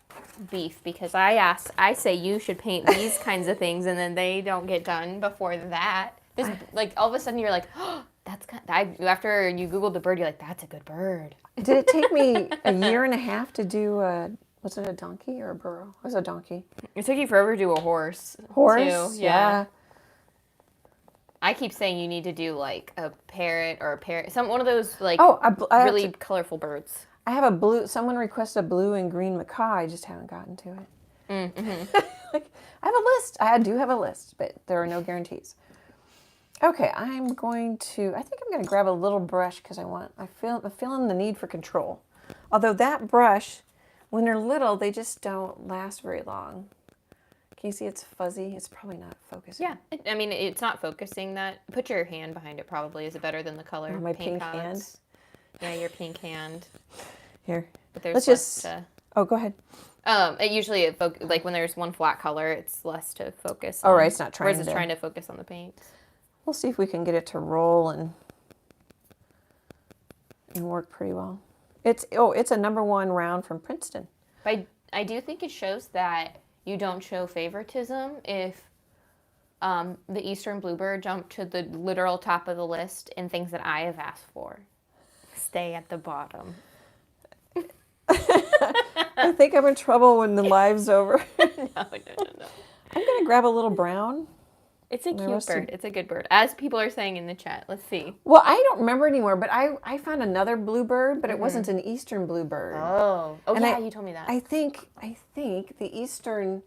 beef because I say you should paint these kinds of things, and then they don't get done before that. This, like, all of a sudden you're like, oh, that's after you Googled the bird, you're like, that's a good bird. Did it take me a year and a half to do was it a donkey or a burro? It was a donkey. It took you forever to do a horse. Horse? Too. Yeah. I keep saying you need to do like a parrot or one of those like really colorful birds. I have a blue. Someone requested a blue and green macaw. I just haven't gotten to it. Like, I have a list. I do have a list, but there are no guarantees. Okay, I'm going to grab a little brush because I'm feeling the need for control. Although that brush when they're little, they just don't last very long. Can you see it's fuzzy? It's probably not focusing. Yeah, I mean, it's not focusing that. Put your hand behind it probably. Is it better than the color? Oh, my paint pink palettes? hand? Yeah, your pink hand. Here. But there's Let's less just... to... Oh, go ahead. It usually, like when there's one flat color, it's less to focus on. Oh, right, it's not trying Whereas it's trying to focus on the paint. We'll see if we can get it to roll and work pretty well. It's a #1 round from Princeton. But I do think it shows that you don't show favoritism if the Eastern Bluebird jumped to the literal top of the list in things that I have asked for. Stay at the bottom. I think I'm in trouble when the live's over. No. I'm going to grab a little brown. It's a cute bird. It's a good bird. As people are saying in the chat. Let's see. Well, I don't remember anymore, but I found another bluebird, but it wasn't an Eastern Bluebird. Oh. Oh, and yeah, you told me that. I think the Eastern...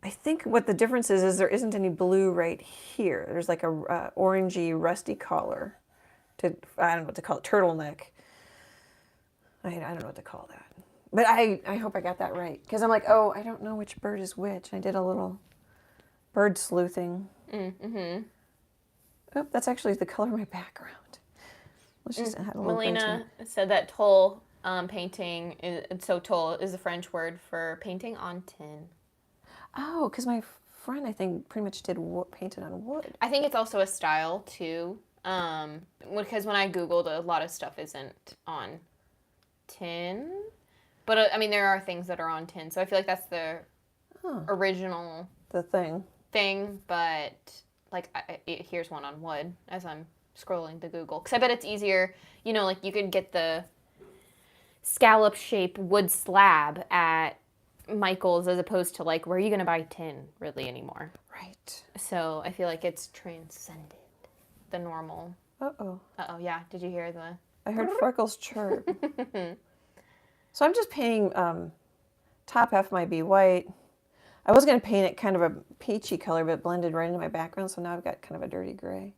I think what the difference is there isn't any blue right here. There's like a orangey, rusty collar. I don't know what to call it. Turtleneck. I don't know what to call that. But I hope I got that right. Because I'm like, oh, I don't know which bird is which. I did a little bird sleuthing. Mm-hmm. Oh, that's actually the color of my background. Let's just add a little Melina said that toll painting, toll is the French word for painting on tin. Oh, because my friend, I think, pretty much did painted on wood. I think it's also a style, too. Because when I Googled, a lot of stuff isn't on tin. But, I mean, there are things that are on tin. So I feel like that's the original... The thing. But, like, here's one on wood as I'm scrolling to Google. Because I bet it's easier, like you could get the scallop-shaped wood slab at Michael's as opposed to, like, where are you going to buy tin, really, anymore? Right. So I feel like it's transcended the normal. Uh-oh. Uh-oh, yeah. Did you hear the... I heard Freckles chirp. So I'm just painting, top half might be white. I was going to paint it kind of a peachy color, but it blended right into my background, so now I've got kind of a dirty gray.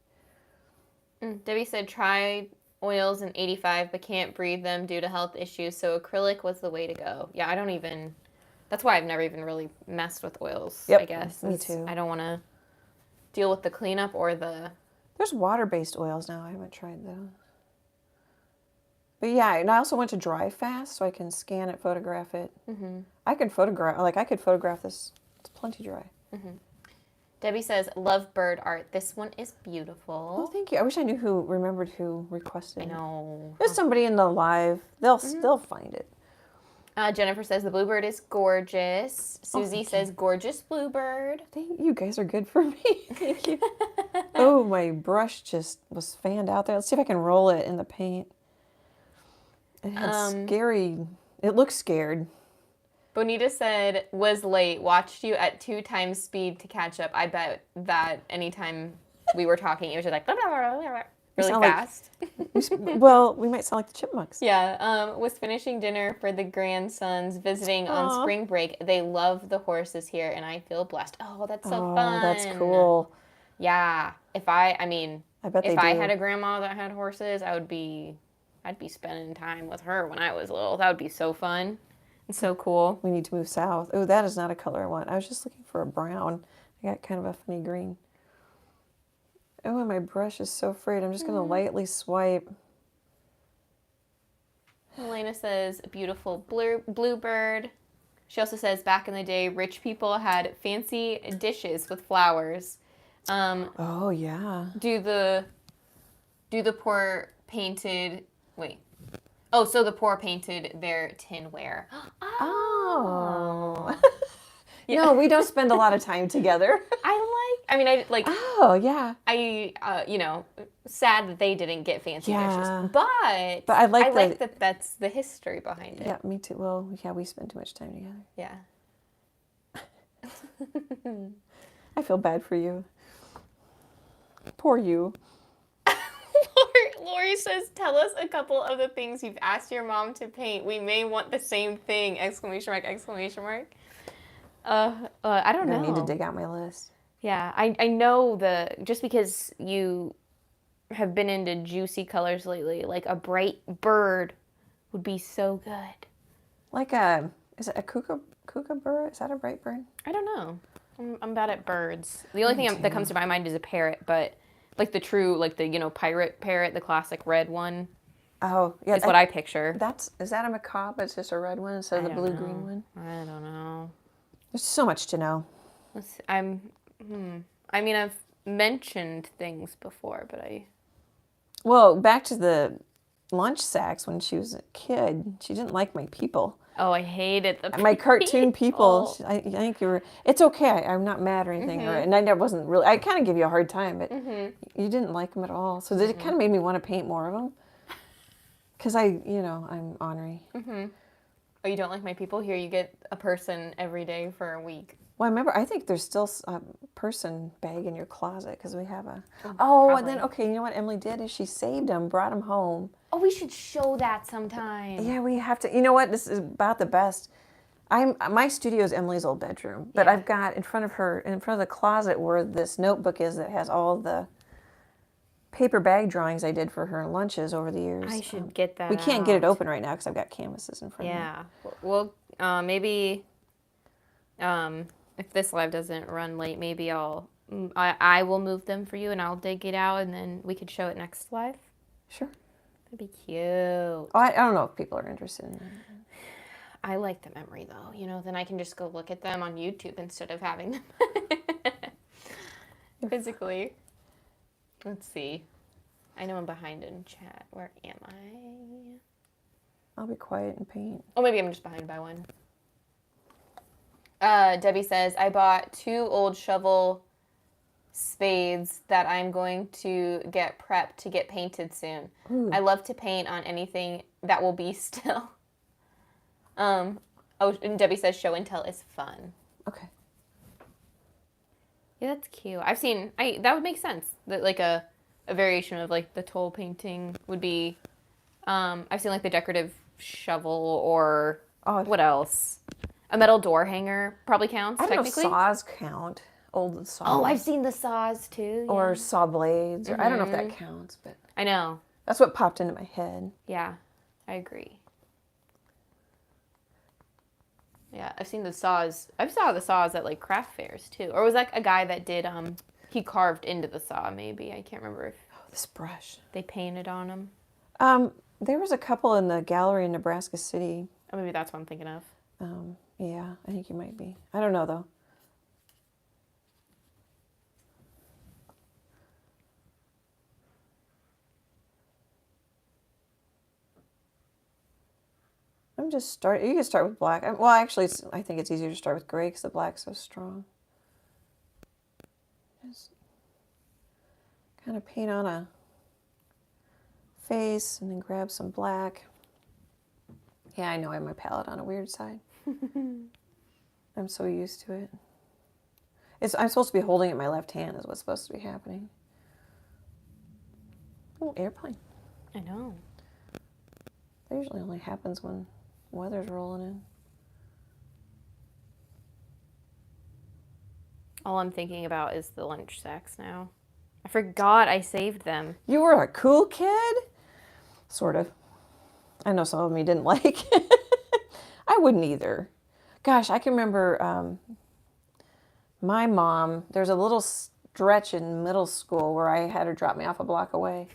Debbie said, try oils in 85, but can't breathe them due to health issues, so acrylic was the way to go. Yeah, I don't even... That's why I've never even really messed with oils, I guess. Me too. I don't want to deal with the cleanup or the... There's water-based oils now. I haven't tried those. But yeah, and I also went to dry fast, so I can scan it, photograph it. Mm-hmm. I could photograph this. It's plenty dry. Mm-hmm. Debbie says, love bird art. This one is beautiful. Oh, thank you. I wish I knew who remembered who requested it. I know. There's somebody in the live. They'll find it. Jennifer says, the bluebird is gorgeous. Susie says, gorgeous bluebird. You guys are good for me. Thank you. Oh, my brush just was fanned out there. Let's see if I can roll it in the paint. It had scary... It looks scared. Bonita said, was late. Watched you at 2 times speed to catch up. I bet that anytime we were talking, it was just like... Blah, blah, blah, blah, blah. Really fast. Well, we might sound like the chipmunks. Yeah, was finishing dinner for the grandsons visiting on spring break. They love the horses here, and I feel blessed. Oh, that's so fun. That's cool. Yeah, if I had a grandma that had horses, I'd be spending time with her when I was little. That would be so fun and so cool. We need to move south. Oh, that is not a color I want. I was just looking for a brown. I got kind of a funny green. Oh, and my brush is so frayed. I'm just going to lightly swipe. Elena says, beautiful bluebird. She also says, back in the day, rich people had fancy dishes with flowers. Oh, yeah. Do the poor painted... Wait. Oh, so the poor painted their tinware. Oh. Yeah. No, we don't spend a lot of time together. Oh, yeah. Sad that they didn't get fancy dishes. But I like that that's the history behind it. Yeah, me too. Well, yeah, we spend too much time together. Yeah. I feel bad for you. Poor you. Lori says, tell us a couple of the things you've asked your mom to paint. We may want the same thing! ! I don't know. I need to dig out my list. Yeah, I know just because you have been into juicy colors lately, like a bright bird would be so good. Like is it a kookaburra? Is that a bright bird? I don't know. I'm bad at birds. The only thing that comes to my mind is a parrot, but like the true, like the, pirate parrot, the classic red one. Oh, yeah. Is what I picture. Is that a macabre? It's just a red one instead of the blue-green one? I don't know. There's so much to know. I mean, I've mentioned things before, but Well, back to the lunch sacks when she was a kid. She didn't like my people. Oh, I hated my cartoon people. I think you were. It's okay. I'm not mad or anything. And I wasn't really. I kind of give you a hard time, but you didn't like them at all. So it kind of made me want to paint more of them. Because I'm ornery. Oh, you don't like my people? Here, you get a person every day for a week. Well, I think there's still a person bag in your closet because we have a... and then, okay, you know what Emily did is she saved them, brought them home. Oh, we should show that sometime. Yeah, we have to. You know what? This is about the best. My studio is Emily's old bedroom, but I've got in front of the closet where this notebook is that has all the paper bag drawings I did for her lunches over the years. I should get that We can't get it open right now because I've got canvases in front of me. Yeah. Well, maybe... if this live doesn't run late, maybe I will move them for you and I'll dig it out and then we could show it next live. Sure. That'd be cute. Oh, I don't know if people are interested in that. I like the memory though. Then I can just go look at them on YouTube instead of having them physically. Let's see. I know I'm behind in chat. Where am I? I'll be quiet and paint. Oh, maybe I'm just behind by one. Debbie says, I bought 2 old shovel spades that I'm going to get prepped to get painted soon. Ooh. I love to paint on anything that will be still. And Debbie says show and tell is fun. Okay. Yeah, that's cute. That would make sense. That like a variation of like the toll painting would be, I've seen like the decorative shovel or what else? A metal door hanger probably counts, technically. I don't know if saws count. Old saws. Oh, I've seen the saws, too. Yeah. Or saw blades. Or I don't know if that counts, but... I know. That's what popped into my head. Yeah, I agree. Yeah, I've seen the saws. I've saw the saws at, like, craft fairs, too. Or was that a guy that did, he carved into the saw, maybe. I can't remember if... Oh, this brush. They painted on them. There was a couple in the gallery in Nebraska City. Oh, maybe that's what I'm thinking of. Yeah, I think you might be. I don't know, though. I'm just starting. You can start with black. Well, actually, I think it's easier to start with gray because the black's so strong. Just kind of paint on a face and then grab some black. Yeah, I know I have my palette on a weird side. I'm so used to it. I'm supposed to be holding it in my left hand is what's supposed to be happening. Oh, airplane. I know. That usually only happens when weather's rolling in. All I'm thinking about is the lunch sacks now. I forgot I saved them. You were a cool kid? Sort of. I know some of them you didn't like. I wouldn't either. Gosh, I can remember my mom, there's a little stretch in middle school where I had her drop me off a block away.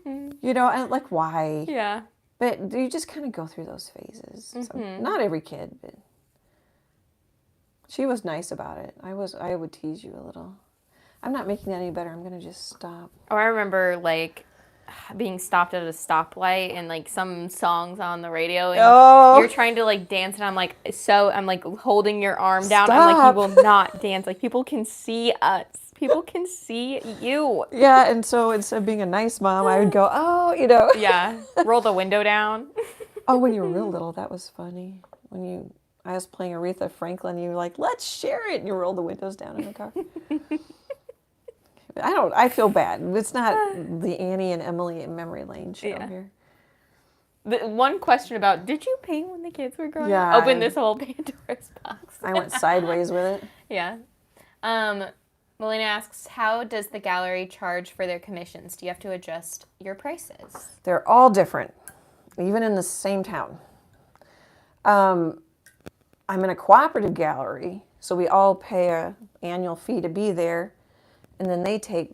And like, why? Yeah. But you just kind of go through those phases. So, not every kid, but she was nice about it. I would tease you a little. I'm not making that any better. I'm going to just stop. Oh, I remember, like, being stopped at a stoplight and, like, some songs on the radio. And you're trying to, like, dance, and I'm like, holding your arm down. Stop. I'm like, you will not dance. Like, people can see us. People can see you. Yeah, and so instead of being a nice mom, I would go, Yeah, roll the window down. Oh, when you were real little, that was funny. I was playing Aretha Franklin, and you were like, let's share it, and you rolled the windows down in the car. I feel bad. It's not the Annie and Emily in memory lane show here. The one question about, did you paint when the kids were growing up? Open this whole Pandora's box. I went sideways with it. Yeah. Melina asks, how does the gallery charge for their commissions? Do you have to adjust your prices? They're all different, even in the same town. I'm in a cooperative gallery, so we all pay a annual fee to be there, and then they take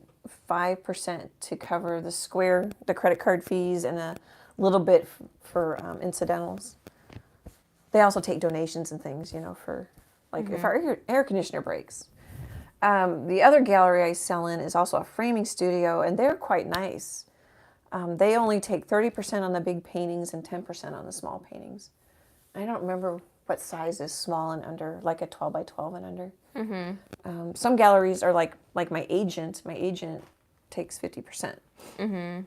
5% to cover the credit card fees, and a little bit for incidentals. They also take donations and things, for like if our air conditioner breaks. The other gallery I sell in is also a framing studio, and they're quite nice. They only take 30% on the big paintings and 10% on the small paintings. I don't remember what size is small and under, like a 12 by 12 and under. Mm-hmm. Some galleries are like my agent. My agent takes 50%. Mm-hmm.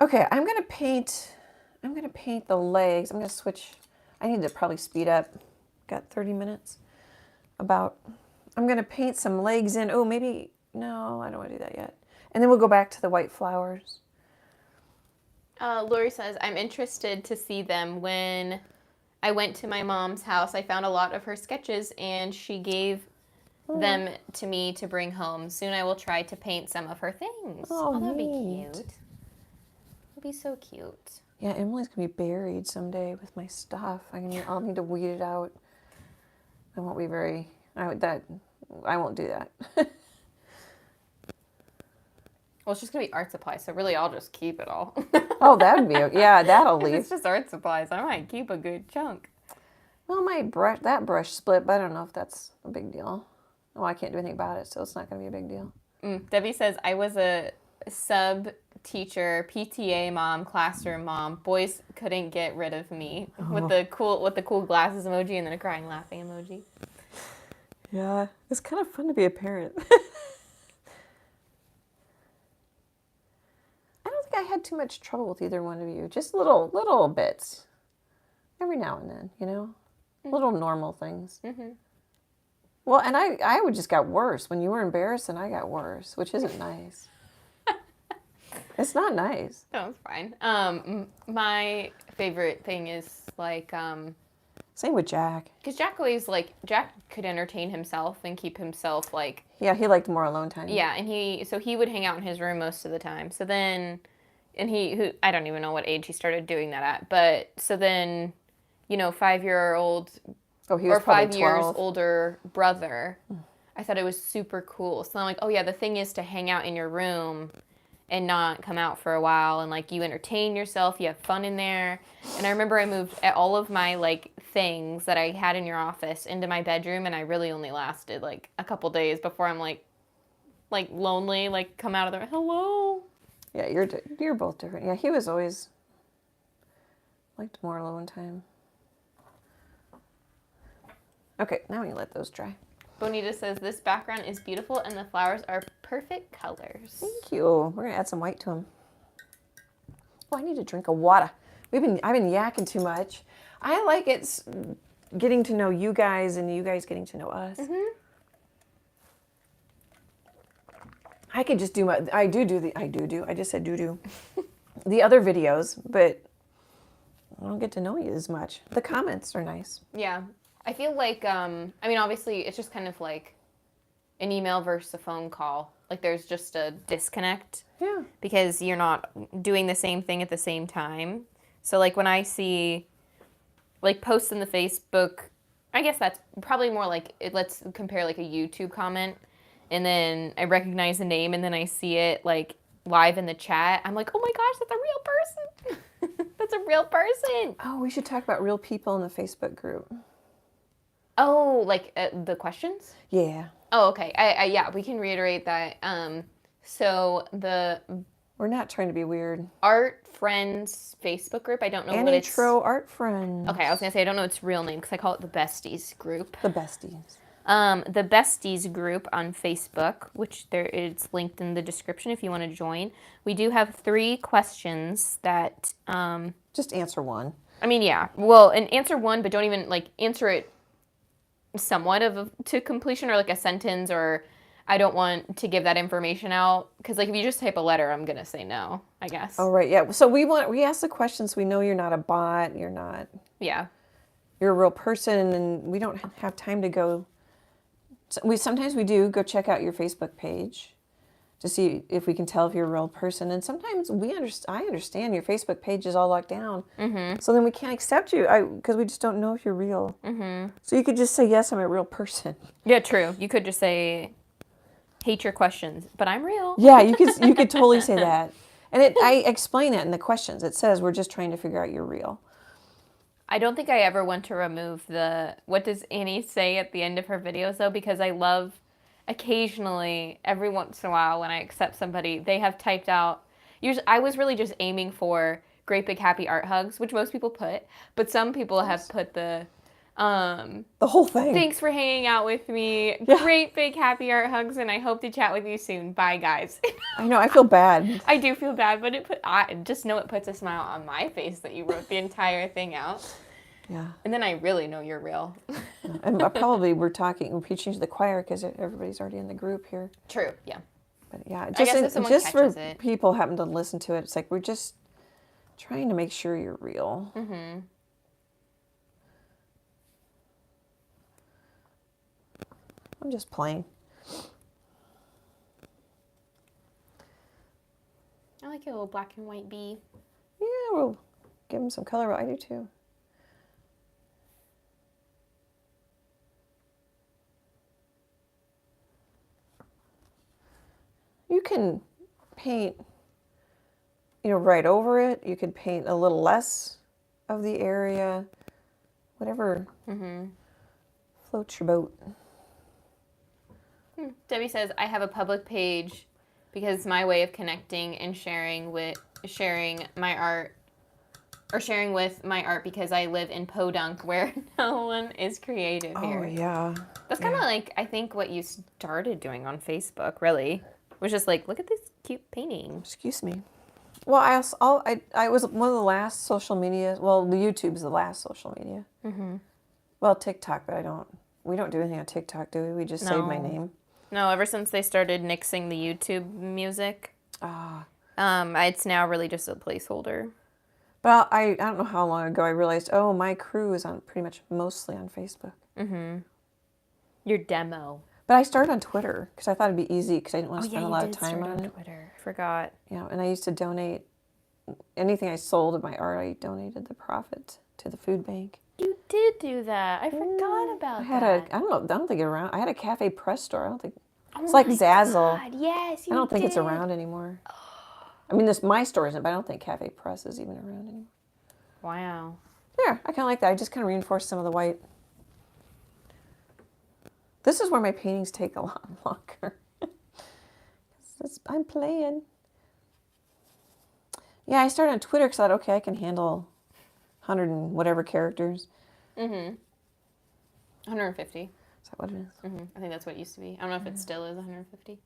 Okay, I'm gonna paint the legs. I'm gonna switch. I need to probably speed up. Got 30 minutes. I'm gonna paint some legs in. Oh, maybe no, I don't want to do that yet. And then we'll go back to the white flowers. Lori says, I'm interested to see them. When I went to my mom's house, I found a lot of her sketches, and she gave them to me to bring home. Soon I will try to paint some of her things. Oh, that'd be neat. cute. That'd be so cute. Yeah, Emily's going to be buried someday with my stuff. I'll need to weed it out. I won't be I won't do that. Well, it's just going to be art supplies, so really I'll just keep it all. Oh, that'll leave. It's just art supplies. I might keep a good chunk. Well, that brush split, but I don't know if that's a big deal. Well, I can't do anything about it, so it's not going to be a big deal. Debbie says, I was a sub teacher, PTA mom, classroom mom. Boys couldn't get rid of me with the cool glasses emoji and then a crying laughing emoji. Yeah, it's kind of fun to be a parent. I don't think I had too much trouble with either one of you. Just little bits, every now and then, little normal things. Mm-hmm. Well, and I would just got worse when you were embarrassed, and I got worse, which isn't nice. It's not nice. No, it's fine. My favorite thing is like same with Jack. Because Jack could entertain himself and keep himself like. Yeah, he liked more alone time. Yeah, and he would hang out in his room most of the time. So then, I don't even know what age he started doing that at, but so then, 5-year-old. Oh, he was or probably 5 12. years older brother. I thought it was super cool. So I'm like, oh yeah, the thing is to hang out in your room and not come out for a while, and like you entertain yourself, you have fun in there. And I remember I moved all of my like things that I had in your office into my bedroom, and I really only lasted like a couple days before I'm like lonely, like come out of there, hello. Yeah, you're both different. Yeah, he was always liked more alone time. Okay, now we can let those dry. Bonita says, this background is beautiful and the flowers are perfect colors. Thank you. We're going to add some white to them. Oh, I need a drink of water. I've been yakking too much. I like it getting to know you guys and you guys getting to know us. Mm-hmm. I could just do I just said do the other videos, but I don't get to know you as much. The comments are nice. Yeah. I feel like, obviously it's just kind of like an email versus a phone call. Like there's just a disconnect. Yeah. Because you're not doing the same thing at the same time. So like when I see like posts in the Facebook, I guess that's probably more like, let's compare like a YouTube comment. And then I recognize the name and then I see it like live in the chat. I'm like, oh my gosh, that's a real person. That's a real person. Oh, we should talk about real people in the Facebook group. Oh, like the questions? Yeah. Oh, okay. Yeah, we can reiterate that. So we're not trying to be weird. Art Friends Facebook group. I don't know what it's. Troe Art Friends. Okay, I was gonna say I don't know its real name because I call it the Besties group. The Besties. The Besties group on Facebook, which it's linked in the description if you want to join. We do have 3 questions that. Just answer one. I mean, yeah. Well, and answer one, but don't even like answer it. Somewhat to completion, or like a sentence, or I don't want to give that information out because like if you just type a letter, I'm gonna say no, I guess. Oh right, yeah. So we ask the questions. We know you're not a bot. You're not. Yeah. You're a real person, and we don't have time to go. Sometimes we do go check out your Facebook page, to see if we can tell if you're a real person. And sometimes I understand your Facebook page is all locked down. So then we can't accept you because we just don't know if you're real. So you could just say, yes, I'm a real person. Yeah, true. You could just say, hate your questions, but I'm real. Yeah, you could totally say that. And I explain it in the questions. It says we're just trying to figure out you're real. I don't think I ever want to remove the, what does Annie say at the end of her videos, though, because I love, occasionally, every once in a while, when I accept somebody, they have typed out, usually, I was really just aiming for great big happy art hugs, which most people put, but some people have put the whole thing. Thanks for hanging out with me. Yeah. Great big happy art hugs, and I hope to chat with you soon. Bye, guys. I know, I feel bad. I do feel bad, but I just know it puts a smile on my face that you wrote the entire thing out. Yeah. And then I really know you're real. And probably we're preaching to the choir because everybody's already in the group here. True, yeah. But yeah, guess if someone just for catches it. people happen to listen to it, it's like we're just trying to make sure you're real. I'm just playing. I like your little black and white bee. Yeah, we'll give him some color. I do too. You can paint, right over it. You could paint a little less of the area. Whatever floats your boat. Debbie says, I have a public page because it's my way of connecting and sharing my art, or sharing with my art because I live in Podunk where no one is creative here. Oh, yeah. That's kind of like, I think, what you started doing on Facebook, really. Was just like, look at this cute painting. Excuse me. Well, I was one of the last social media. Well, the YouTube's the last social media. Well, TikTok, but we don't do anything on TikTok, do we? We just save my name. No, ever since they started nixing the YouTube music, it's now really just a placeholder. But I don't know how long ago I realized, my crew is pretty much mostly on Facebook. Your demo. But I started on Twitter because I thought it'd be easy because I didn't want to spend a lot of time on it. Twitter. I forgot. Yeah, and I used to donate anything I sold of my art. I donated the profit to the food bank. You did do that. I forgot about that. I don't think it's around. I had a cafe press store. I don't think it's like Zazzle. God, yes, I don't think it's around anymore. I mean, my store isn't, but I don't think Cafe Press is even around anymore. Wow. Yeah, I kind of like that. I just kind of reinforced some of the white. This is where my paintings take a lot longer. I'm playing. Yeah, I started on Twitter because I thought, okay, I can handle 100 and whatever characters. 150. Is that what it is? I think that's what it used to be. I don't know if it still is 150.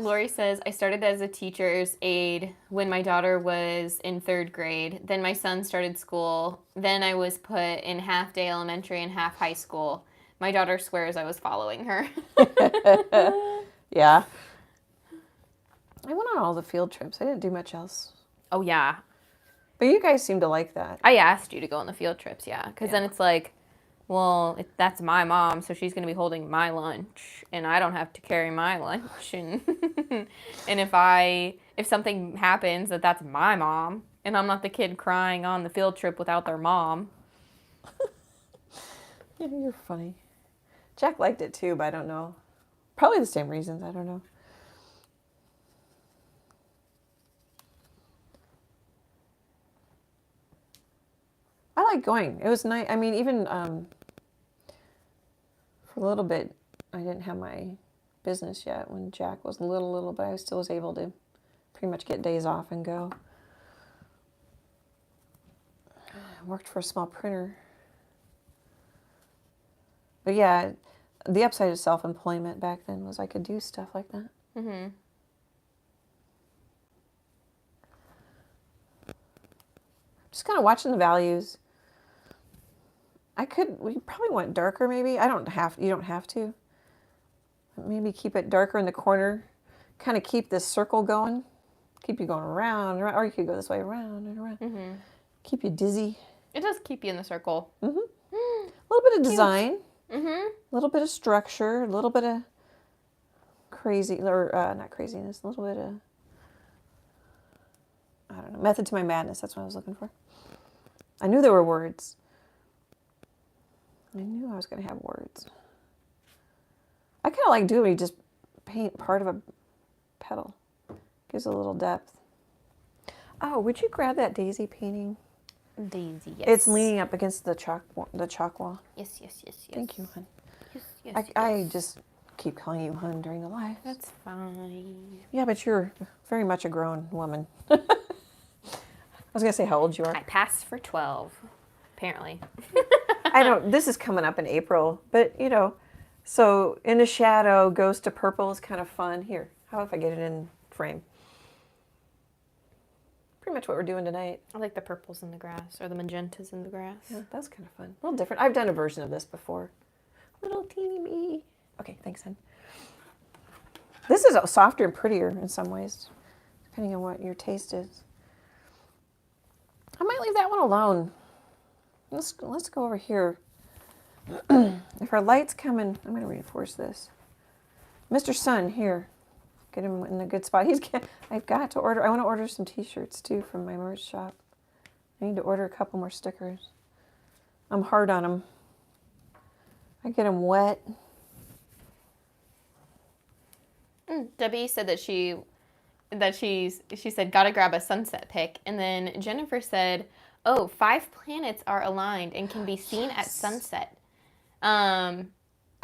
Lori says, I started as a teacher's aide when my daughter was in 3rd grade. Then my son started school. Then I was put in half day elementary and half high school. My daughter swears I was following her. Yeah. I went on all the field trips. I didn't do much else. Oh, yeah. But you guys seem to like that. I asked you to go on the field trips, yeah. Because then it's like, well, that's my mom, so she's going to be holding my lunch, and I don't have to carry my lunch. And and if something happens, that's my mom, and I'm not the kid crying on the field trip without their mom. Yeah, you're funny. Jack liked it too, but I don't know. Probably the same reasons. I don't know. I like going. It was nice. I mean, even for a little bit, I didn't have my business yet when Jack was little, but I still was able to pretty much get days off and go. I worked for a small printer. But yeah, the upside of self-employment back then was I could do stuff like that. Just kind of watching the values. We probably went darker maybe. You don't have to. Maybe keep it darker in the corner. Kind of keep this circle going. Keep you going around, or you could go this way, around and around. Keep you dizzy. It does keep you in the circle. A little bit of design. A little bit of structure. A little bit of crazy, or not craziness, a little bit of, I don't know, method to my madness. That's what I was looking for. I knew there were words. I knew I was going to have words. I kind of like doing when you just paint part of a petal. Gives a little depth. Oh, would you grab that daisy painting? Daisy, yes. It's leaning up against the chalk wall. Yes, yes, yes, yes. Thank you, hun. Yes, yes, I just keep calling you hun during the live. That's fine. Yeah, but you're very much a grown woman. I was going to say how old you are. I passed for 12, apparently. I don't, this is coming up in April, but you know, so in the shadow goes to purple is kind of fun. Here, how if I get it in frame? Pretty much what we're doing tonight. I like the purples in the grass, or the magentas in the grass. Yeah, that's kind of fun. A little different. I've done a version of this before. Little teeny me. Okay, thanks, hun. This is softer and prettier in some ways, depending on what your taste is. I might leave that one alone. Let's go over here. If our light's coming, I'm going to reinforce this. Mr. Sun, here. Get him in a good spot. I've got to order, I want to order some t-shirts too from my merch shop. I need to order a couple more stickers. I'm hard on them. I get them wet. Debbie said that she said gotta grab a sunset pic, and then Jennifer said, "Oh, 5 planets are aligned and can be seen at sunset." I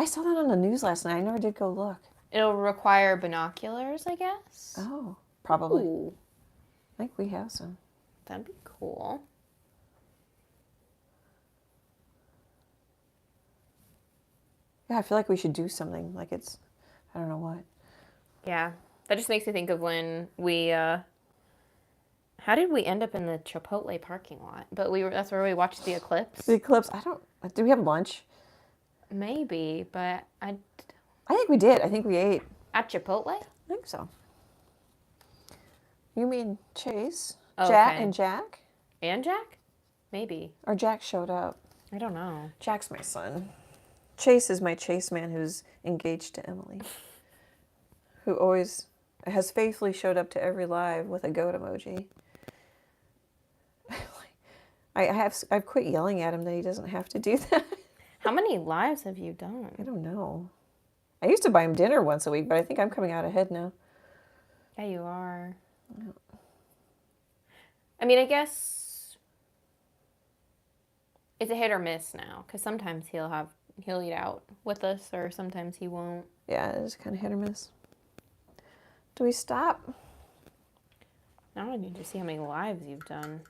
saw that on the news last night. I never did go look. It'll require binoculars, I guess. Oh, probably. Ooh, I think we have some. that'd be cool. Yeah, I feel like we should do something. Like it's, I don't know what. Yeah, that just makes me think of when we. How did we end up in the Chipotle parking lot? But that's where we watched the eclipse. The eclipse. Did we have lunch? Maybe, but I think we did. I think we ate. At Chipotle? I think so. You mean Chase? Oh, Jack okay. and Jack? And Jack? Maybe. Or Jack showed up. I don't know. Jack's my son. Chase is my Chase man who's engaged to Emily. Who always has faithfully showed up to every live with a goat emoji. I've quit yelling at him that he doesn't have to do that. How many lives have you done? I don't know. I used to buy him dinner once a week, but I think I'm coming out ahead now. Yeah, you are. Yeah. I mean, I guess it's a hit or miss now, because sometimes he'll eat out with us, or sometimes he won't. Yeah, it's kind of hit or miss. Do we stop? Now I need to see how many lives you've done.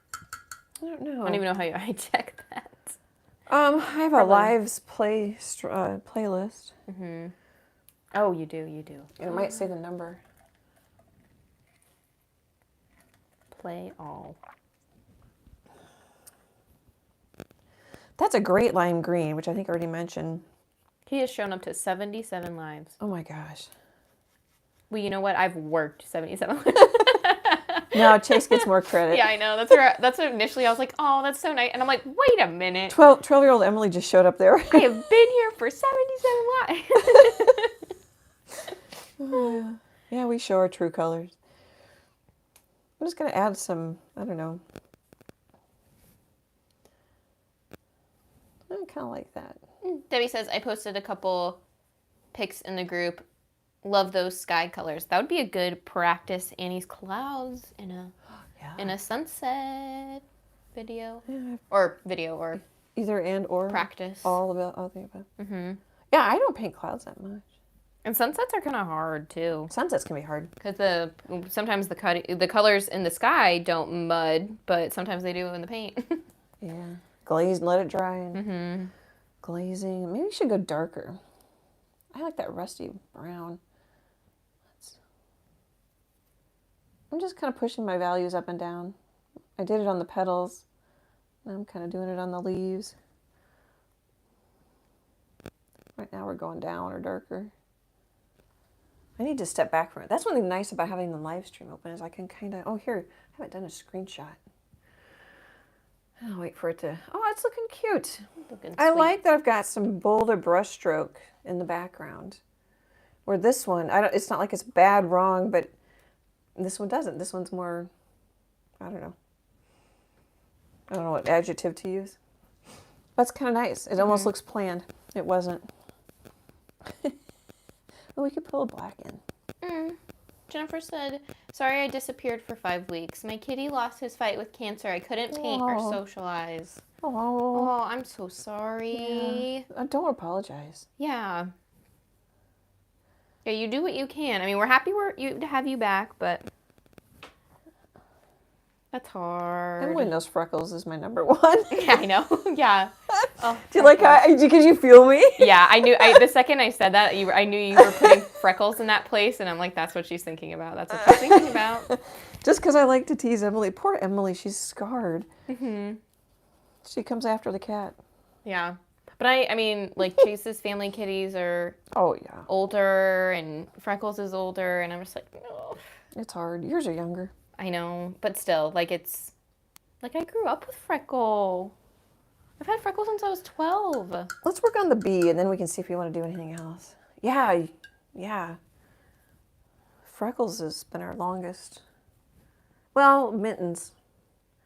I don't know. I don't even know how I check that. I have a lives playlist. Mm-hmm. Oh, you do. It might say the number. Play all. That's a great lime green, which I think I already mentioned. He has shown up to 77 lives. Oh my gosh. Well, you know what? I've worked 77 lives. No, Chase gets more credit. Yeah, I know. That's what initially I was like, oh, that's so nice. And I'm like, wait a minute. 12-year-old Emily just showed up there. I have been here for 77 lives. Yeah, we show our true colors. I'm just going to add some, I don't know. I kind of like that. Debbie says, I posted a couple pics in the group. Love those sky colors. That would be a good practice Annie's clouds in a sunset video. Yeah. Or either and or practice. All the above. Mm-hmm. Yeah, I don't paint clouds that much. And sunsets are kind of hard too. Sunsets can be hard because sometimes the colors in the sky don't mud, but sometimes they do in the paint. Yeah, glaze and let it dry. And glazing. Maybe we should go darker. I like that rusty brown. I'm just kind of pushing my values up and down. I did it on the petals. Now I'm kind of doing it on the leaves. Right now we're going down or darker. I need to step back from it. That's one thing nice about having the live stream open is I can kind of, oh here, I haven't done a screenshot. I'll wait for it to, oh, it's looking cute. Looking I sweet. like that I've got some bolder brush stroke in the background. Where this one, I don't. It's not like it's bad, wrong, but this one doesn't. This one's more, I don't know. I don't know what adjective to use. That's kind of nice. It almost looks planned. It wasn't. Well, we could put a little black in. Jennifer said, sorry I disappeared for 5 weeks. My kitty lost his fight with cancer. I couldn't paint or socialize. Oh, I'm so sorry. Yeah. Don't apologize. Yeah. Yeah, you do what you can. I mean, we're happy to have you back, but that's hard. Emily knows freckles is my number one. Yeah, I know. Yeah. Oh, do you like how? Because you feel me? Yeah, I knew. The second I said that, I knew you were putting freckles in that place, and I'm like, that's what she's thinking about. That's what she's thinking about. Just because I like to tease Emily. Poor Emily, she's scarred. She comes after the cat. Yeah. But I mean, like, Chase's family kitties are older, and Freckles is older, and I'm just like, no. It's hard. Yours are younger. I know, but still, like, it's, like, I grew up with Freckle. I've had Freckles since I was 12. Let's work on the bee, and then we can see if you want to do anything else. Yeah. Freckles has been our longest. Well, Mittens.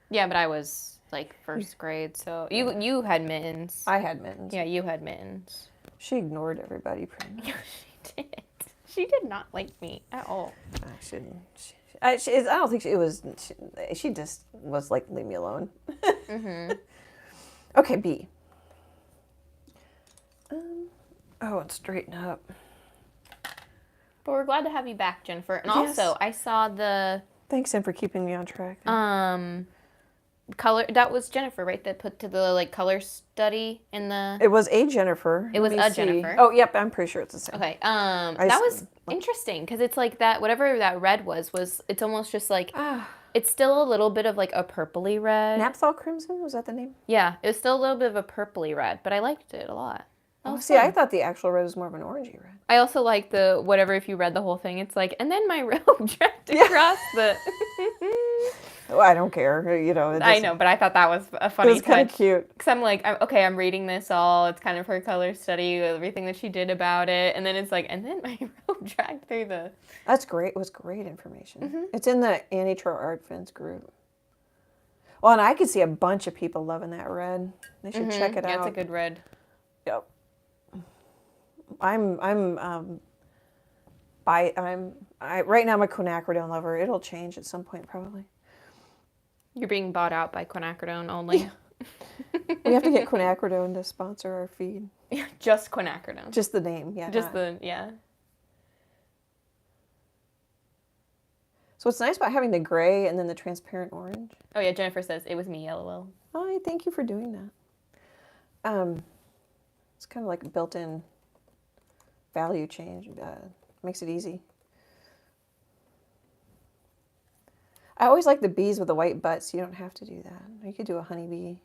Yeah, but I was, like, first grade, so you had Mittens. I had Mittens. Yeah, you had Mittens. She ignored everybody pretty much. Yeah, she did. She did not like me at all. I shouldn't. I don't think it was. She just was like, leave me alone. Okay, B. And straighten up. But we're glad to have you back, Jennifer. And also, I saw the Thanks, Em, for keeping me on track. Color. That was Jennifer, right? That put to the like color study in the. It was a Jennifer. It was a Jennifer. Oh, yep. I'm pretty sure it's the same. Okay. That was interesting because it's like that. Whatever that red was. It's almost just like. It's still a little bit of like a purpley red. Naphthol Crimson, was that the name? Yeah, it was still a little bit of a purpley red, but I liked it a lot. Oh, see, fun. I thought the actual red was more of an orangey red. I also like the whatever. If you read the whole thing, it's like, and then my robe dragged across the. Well, I don't care, you know. I know, but I thought that was a funny touch. It was kind of cute. Because I'm like, okay, I'm reading this all. It's kind of her color study, everything that she did about it. And then it's like, and then my robe dragged through the... That's great. It was great information. It's in the Annie Troe Art Fence group. Well, and I could see a bunch of people loving that red. They should check it out. Yeah, it's a good red. Yep. Right now I'm a Quinacridone lover. It'll change at some point, probably. You're being bought out by Quinacridone only. We have to get Quinacridone to sponsor our feed. Yeah, just Quinacridone. Just the name, yeah. So what's nice about having the gray and then the transparent orange? Oh yeah, Jennifer says, it was me, LOL. Oh, thank you for doing that. It's kind of like a built-in value change. Makes it easy. I always like the bees with the white butts. You don't have to do that. You could do a honeybee.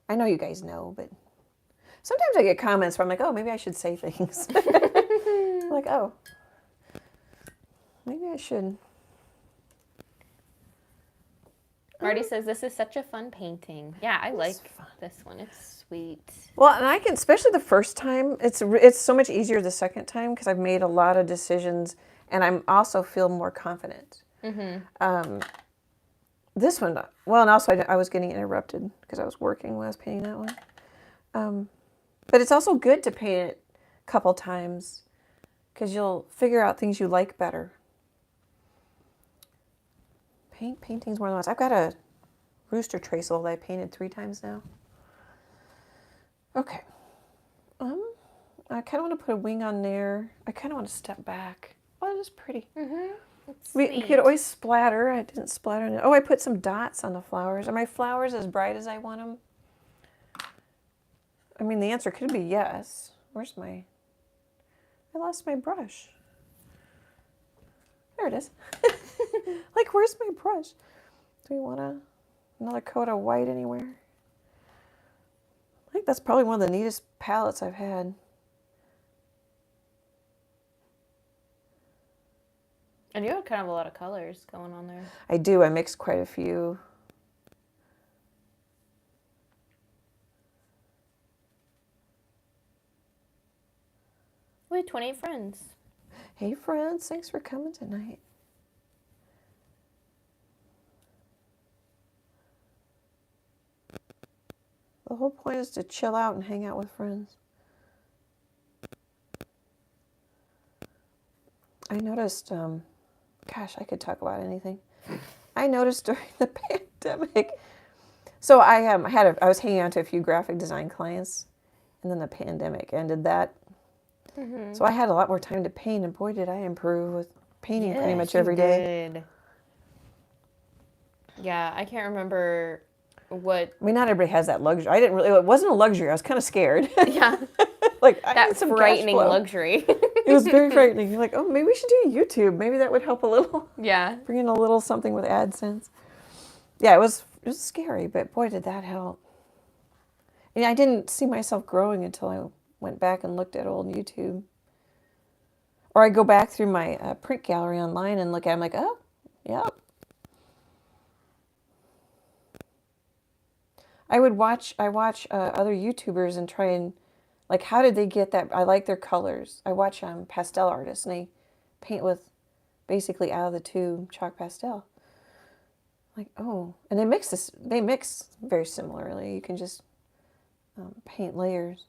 I know you guys know, but sometimes I get comments where I'm like, oh, maybe I should say things. Like, oh, maybe I should. Marty says, this is such a fun painting. Yeah, I like this one. It's sweet. Well, and I can, especially the first time, it's so much easier the second time because I've made a lot of decisions and I'm also feel more confident. This one, well, and also I was getting interrupted because I was working when I was painting that one. But it's also good to paint it a couple times because you'll figure out things you like better. Painting's one of those. I've got a rooster traceable that I painted 3 times now. Okay. I kind of want to put a wing on there. I kind of want to step back. Oh, that is pretty. We could always splatter. I didn't splatter it. Oh, I put some dots on the flowers. Are my flowers as bright as I want them? I mean, the answer could be yes. Where's I lost my brush. There it is. Like, where's my brush? Do we want another coat of white anywhere? I think that's probably one of the neatest palettes I've had. And you have kind of a lot of colors going on there. I do. I mixed quite a few. We had 28 friends. Hey friends, thanks for coming tonight. The whole point is to chill out and hang out with friends. I noticed, gosh, I could talk about anything. I noticed during the pandemic. So I was hanging on to a few graphic design clients, and then the pandemic ended that. Mm-hmm. So I had a lot more time to paint, and boy, did I improve with painting pretty much every day. Did. Yeah, I can't remember what. I mean, not everybody has that luxury. It wasn't a luxury. I was kind of scared. Yeah. Like, that need some frightening cash flow. Luxury. It was very frightening. You're like, oh, maybe we should do YouTube. Maybe that would help a little. Yeah. Bring in a little something with AdSense. Yeah, it was scary, but boy, did that help. And I didn't see myself growing until I went back and looked at old YouTube. Or I go back through my print gallery online and look at it. I'm like, oh, yeah. I watch other YouTubers and try and, like, how did they get that? I like their colors. I watch pastel artists, and they paint with basically out of the tube chalk pastel. Like, oh, and they mix very similarly. You can just paint layers.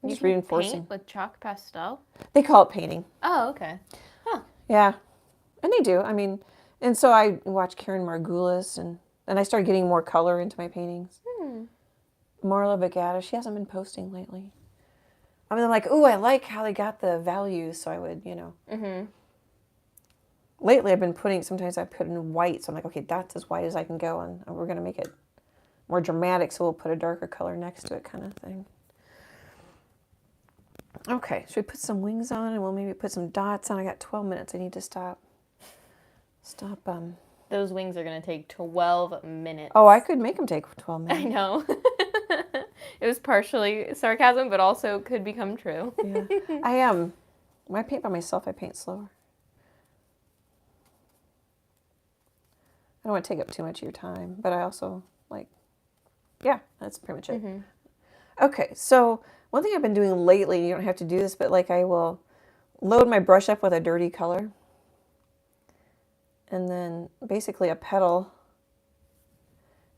You just can reinforcing. Paint with chalk pastel? They call it painting. Oh, okay. Huh. Yeah, and they do. I mean, and so I watch Karen Margulis, and I started getting more color into my paintings. Marla Bagata, she hasn't been posting lately. I mean, I'm like, ooh, I like how they got the values, so I would, Lately, I've been sometimes I put in white, so I'm like, okay, that's as white as I can go, and we're going to make it more dramatic, so we'll put a darker color next to it kind of thing. Okay, should we put some wings on, and we'll maybe put some dots on? I got 12 minutes. I need to stop. Those wings are going to take 12 minutes. Oh, I could make them take 12 minutes. I know. It was partially sarcasm, but also could become true. Yeah. When I paint by myself, I paint slower. I don't want to take up too much of your time, but I also yeah, that's pretty much it. Okay, so one thing I've been doing lately, you don't have to do this, but like I will load my brush up with a dirty color, and then basically a petal,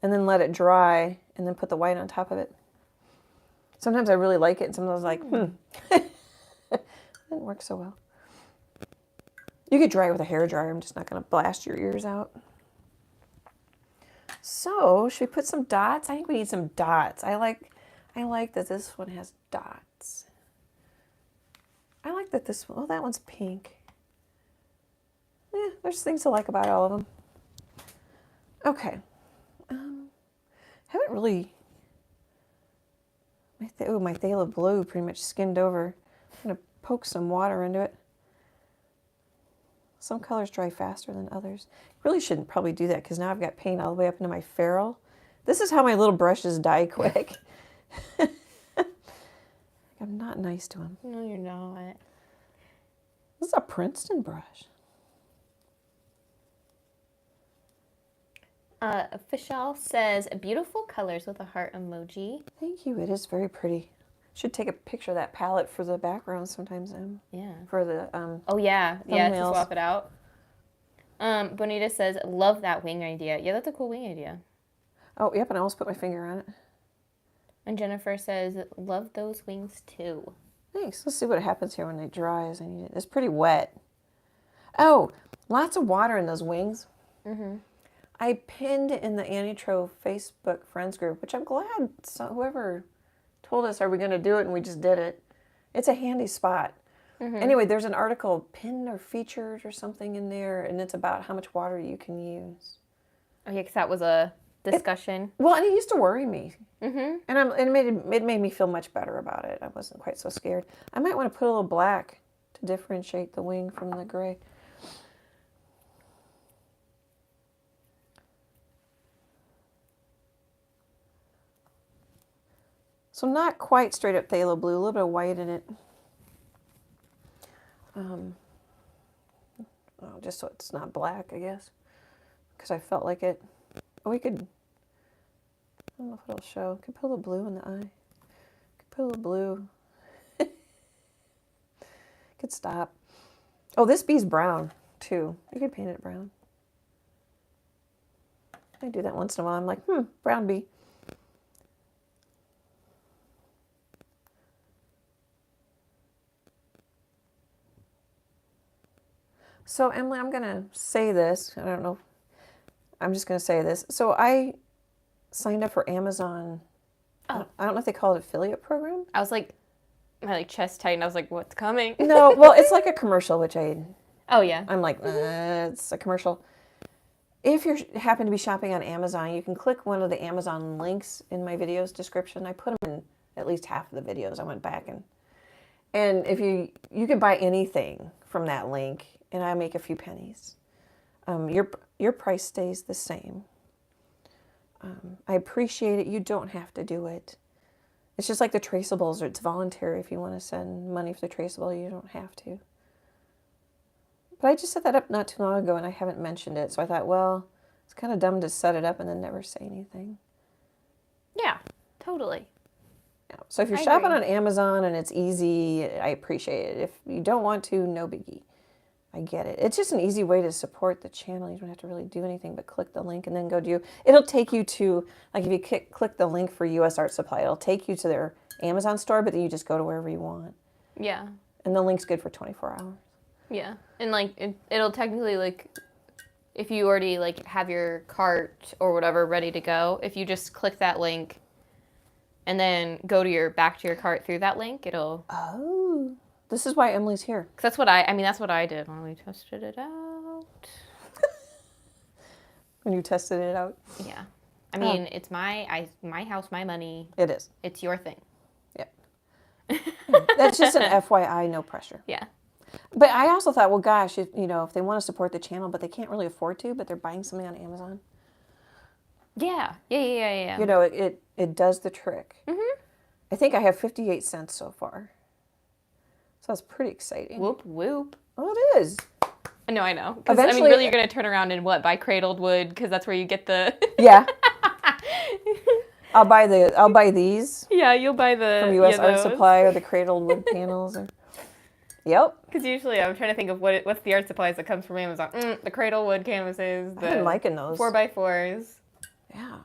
and then let it dry, and then put the white on top of it. Sometimes I really like it, and sometimes I was like, it didn't work so well. You could dry it with a hairdryer. I'm just not going to blast your ears out. So, should we put some dots? I think we need some dots. I like that this one has dots. I like that this one, that one's pink. Yeah, there's things to like about all of them. Okay. Haven't really... my Phthalo blue pretty much skinned over. I'm going to poke some water into it. Some colors dry faster than others. Really shouldn't probably do that because now I've got paint all the way up into my ferrule. This is how my little brushes die quick. I'm not nice to them. No, you're not. This is a Princeton brush. Fischel says, beautiful colors with a heart emoji. Thank you. It is very pretty. Should take a picture of that palette for the background sometimes. Yeah. For the oh yeah, yeah, to thumbnails. swap it out. Bonita says, love that wing idea. Yeah, that's a cool wing idea. Oh, yep, and I almost put my finger on it. And Jennifer says, love those wings too. Thanks. Let's see what happens here when they dry as I need it. It's pretty wet. Oh, lots of water in those wings. I pinned in the Leslee Troe Facebook friends group, which I'm glad whoever told us, are we going to do it? And we just did it. It's a handy spot. Anyway, there's an article pinned or featured or something in there, and it's about how much water you can use. Oh, yeah, because that was a discussion. And it used to worry me. And it made me feel much better about it. I wasn't quite so scared. I might want to put a little black to differentiate the wing from the gray. So not quite straight up phthalo blue, a little bit of white in it. Just so it's not black, I guess, because I felt like it. Oh, we could, I don't know if it'll show. Could put a little blue in the eye. Could put a little blue. Could stop. Oh, this bee's brown too. You could paint it brown. I do that once in a while. I'm like, brown bee. So Emily, I'm going to say this. I don't know. I'm just going to say this. So I signed up for Amazon. Oh. I don't know if they call it affiliate program. I was like, my chest tightened. I was like, what's coming? No, well, it's like a commercial, which Oh, yeah. I'm like, it's a commercial. If you happen to be shopping on Amazon, you can click one of the Amazon links in my video's description. I put them in at least half of the videos. I went back and if you can buy anything from that link, and I make a few pennies. Your price stays the same. I appreciate it. You don't have to do it. It's just like the traceables. It's voluntary. If you want to send money for the traceable, you don't have to. But I just set that up not too long ago, and I haven't mentioned it. So I thought, well, it's kind of dumb to set it up and then never say anything. Yeah, totally. Yeah. So if you're shopping on Amazon and it's easy, I appreciate it. If you don't want to, no biggie. I get it. It's just an easy way to support the channel. You don't have to really do anything but click the link and then go do. It'll take you to, like if you click the link for US Art Supply, it'll take you to their Amazon store, but then you just go to wherever you want. Yeah. And the link's good for 24 hours. Yeah. And like it'll technically like if you already like have your cart or whatever ready to go, if you just click that link and then go to back to your cart through that link, it'll Oh. This is why Emily's here. 'Cause that's what that's what I did when we tested it out. When you tested it out? Yeah. I mean, it's my house, my money. It is. It's your thing. Yep. That's just an FYI, no pressure. Yeah. But I also thought, well, gosh, if they want to support the channel, but they can't really afford to, but they're buying something on Amazon. Yeah. It does the trick. Mm-hmm. I think I have 58 cents so far. So that's pretty exciting. Whoop, whoop. Well, it is. No, I know. Because, Eventually, really, you're going to turn around and buy cradled wood? Because that's where you get the... Yeah. I'll buy these. Yeah, you'll buy from US Art Supply or the cradled wood panels. Yep. Because usually I'm trying to think of what's the art supplies that comes from Amazon. The cradle wood canvases. I've been liking those. 4x4s. Yeah.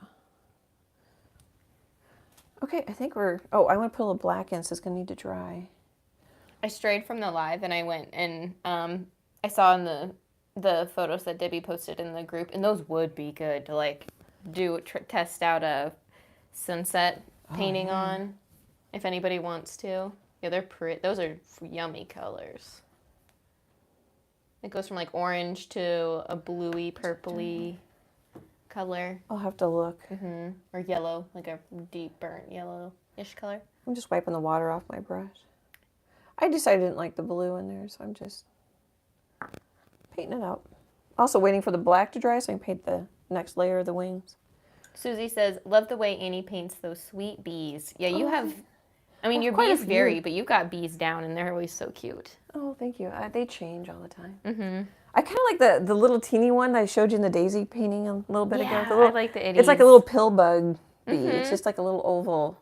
Okay, I think I want to put a little black in, so it's going to need to dry. I strayed from the live and I went and I saw in the photos that Debbie posted in the group, and those would be good to like test out a sunset painting on if anybody wants to. Yeah, they're pretty. Those are yummy colors. It goes from like orange to a bluey, purpley color. I'll have to look. Mm-hmm. Or yellow, like a deep burnt yellow-ish color. I'm just wiping the water off my brush. I decided I didn't like the blue in there, so I'm just painting it out. Also waiting for the black to dry so I can paint the next layer of the wings. Susie says, love the way Annie paints those sweet bees. Yeah, you have, I mean, your quite a bees few. vary, but you've got bees down and they're always so cute. Oh, thank you. They change all the time. Mm-hmm. I kind of like the little teeny one that I showed you in the daisy painting a little bit ago. I like the itties. It's like a little pill bug bee. Mm-hmm. It's just like a little oval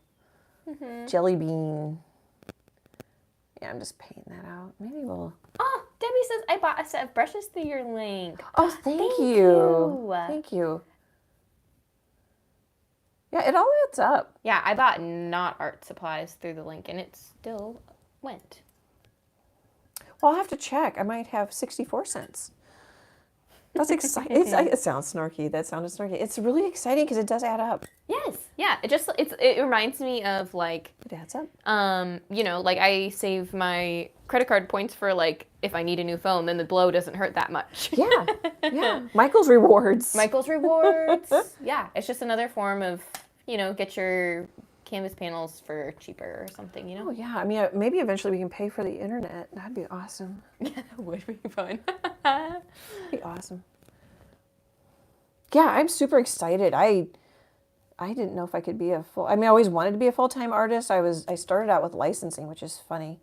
jelly bean. Yeah, I'm just painting that out. Maybe we'll... Oh, Debbie says, I bought a set of brushes through your link. Oh, thank you. Thank you. Yeah, it all adds up. Yeah, I bought not art supplies through the link, and it still went. Well, I'll have to check. I might have 64 cents. That's exciting. It sounds snarky. That sounded snarky. It's really exciting because it does add up. Yes. Yeah. It reminds me of like... It adds up. Like I save my credit card points for like if I need a new phone, then the blow doesn't hurt that much. Yeah. Yeah. Michael's rewards. Yeah. It's just another form of, get your canvas panels for cheaper or something, Oh, yeah. I mean, maybe eventually we can pay for the internet. That'd be awesome. Yeah, that would be fun. That'd be awesome. Yeah, I'm super excited. I didn't know if I could be I always wanted to be a full-time artist. I started out with licensing, which is funny.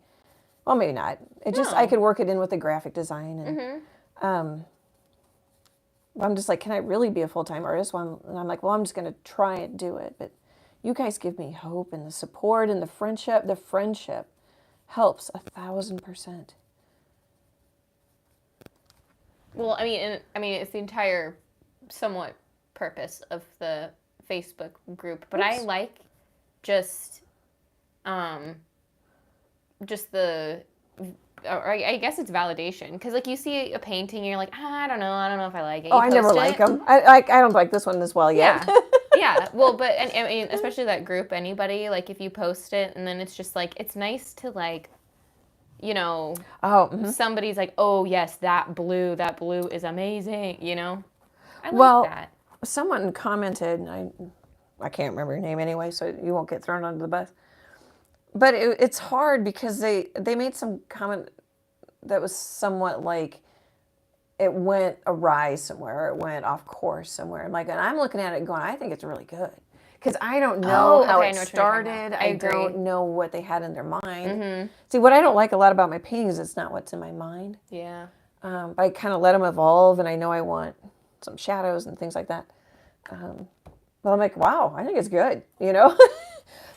Well, maybe not. I could work it in with the graphic design. And I'm just like, can I really be a full-time artist? And I'm like, well, I'm just going to try and do it. But you guys give me hope and the support and the friendship. The friendship helps 1,000%. Well, I mean, it's the entire somewhat purpose of the Facebook group, but I like just, just the, or I guess it's validation, because like you see a painting, and you're like, I don't know if I like it. Oh, You I never post like it. them. I don't like this one as well yet. Yeah. Yeah. Well, but and I mean, especially that group, anybody, like if you post it and then it's just like, it's nice to like, you know, somebody's like, oh yes, that blue is amazing, you know? I like that. Someone commented, I can't remember your name anyway, so you won't get thrown under the bus. But it's hard because they made some comment that was somewhat like it went awry somewhere, or it went off course somewhere. And I'm looking at it going, I think it's really good. Because I don't know how it started. I don't know what they had in their mind. See, what I don't like a lot about my paintings, it's not what's in my mind. Yeah. But I kind of let them evolve, and I know I want some shadows and things like that. But I'm like, wow, I think it's good, you know?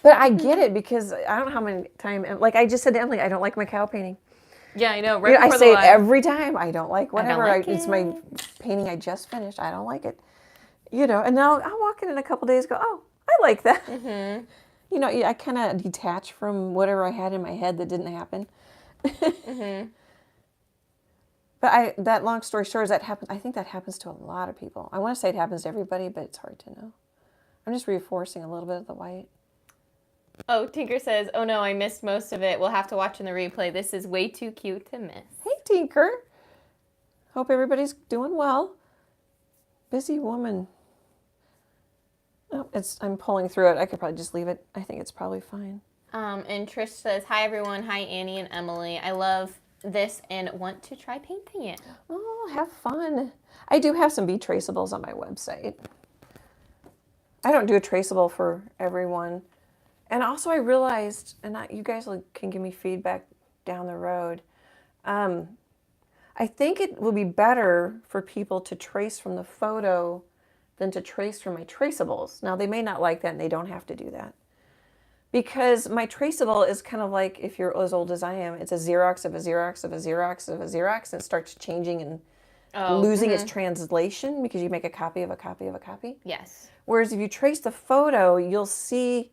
But I get it because I don't know how many times, like I just said to Emily, I don't like my cow painting. Yeah, I know. Right, I say it every time. I don't like whatever. I don't like it's my painting I just finished. I don't like it. You know, and now I'll walk in a couple days and go, oh, I like that. You know, I kind of detach from whatever I had in my head that didn't happen. But that long story short is that happens. I think that happens to a lot of people. I want to say it happens to everybody, but it's hard to know. I'm just reinforcing a little bit of the white. Oh, Tinker says, oh no, I missed most of it. We'll have to watch in the replay. This is way too cute to miss. Hey, Tinker. Hope everybody's doing well. Busy woman. Oh, I'm pulling through it. I could probably just leave it. I think it's probably fine. And Trish says, hi everyone. Hi Annie and Emily. I love this and want to try painting it. Oh, have fun. I do have some traceables on my website. I don't do a traceable for everyone. And also I realized, and you guys can give me feedback down the road, I think it will be better for people to trace from the photo than to trace from my traceables. Now, they may not like that, and they don't have to do that. Because my traceable is kind of like, if you're as old as I am, it's a Xerox of a Xerox of a Xerox of a Xerox, and it starts changing and losing its translation because you make a copy of a copy of a copy. Yes. Whereas if you trace the photo, you'll see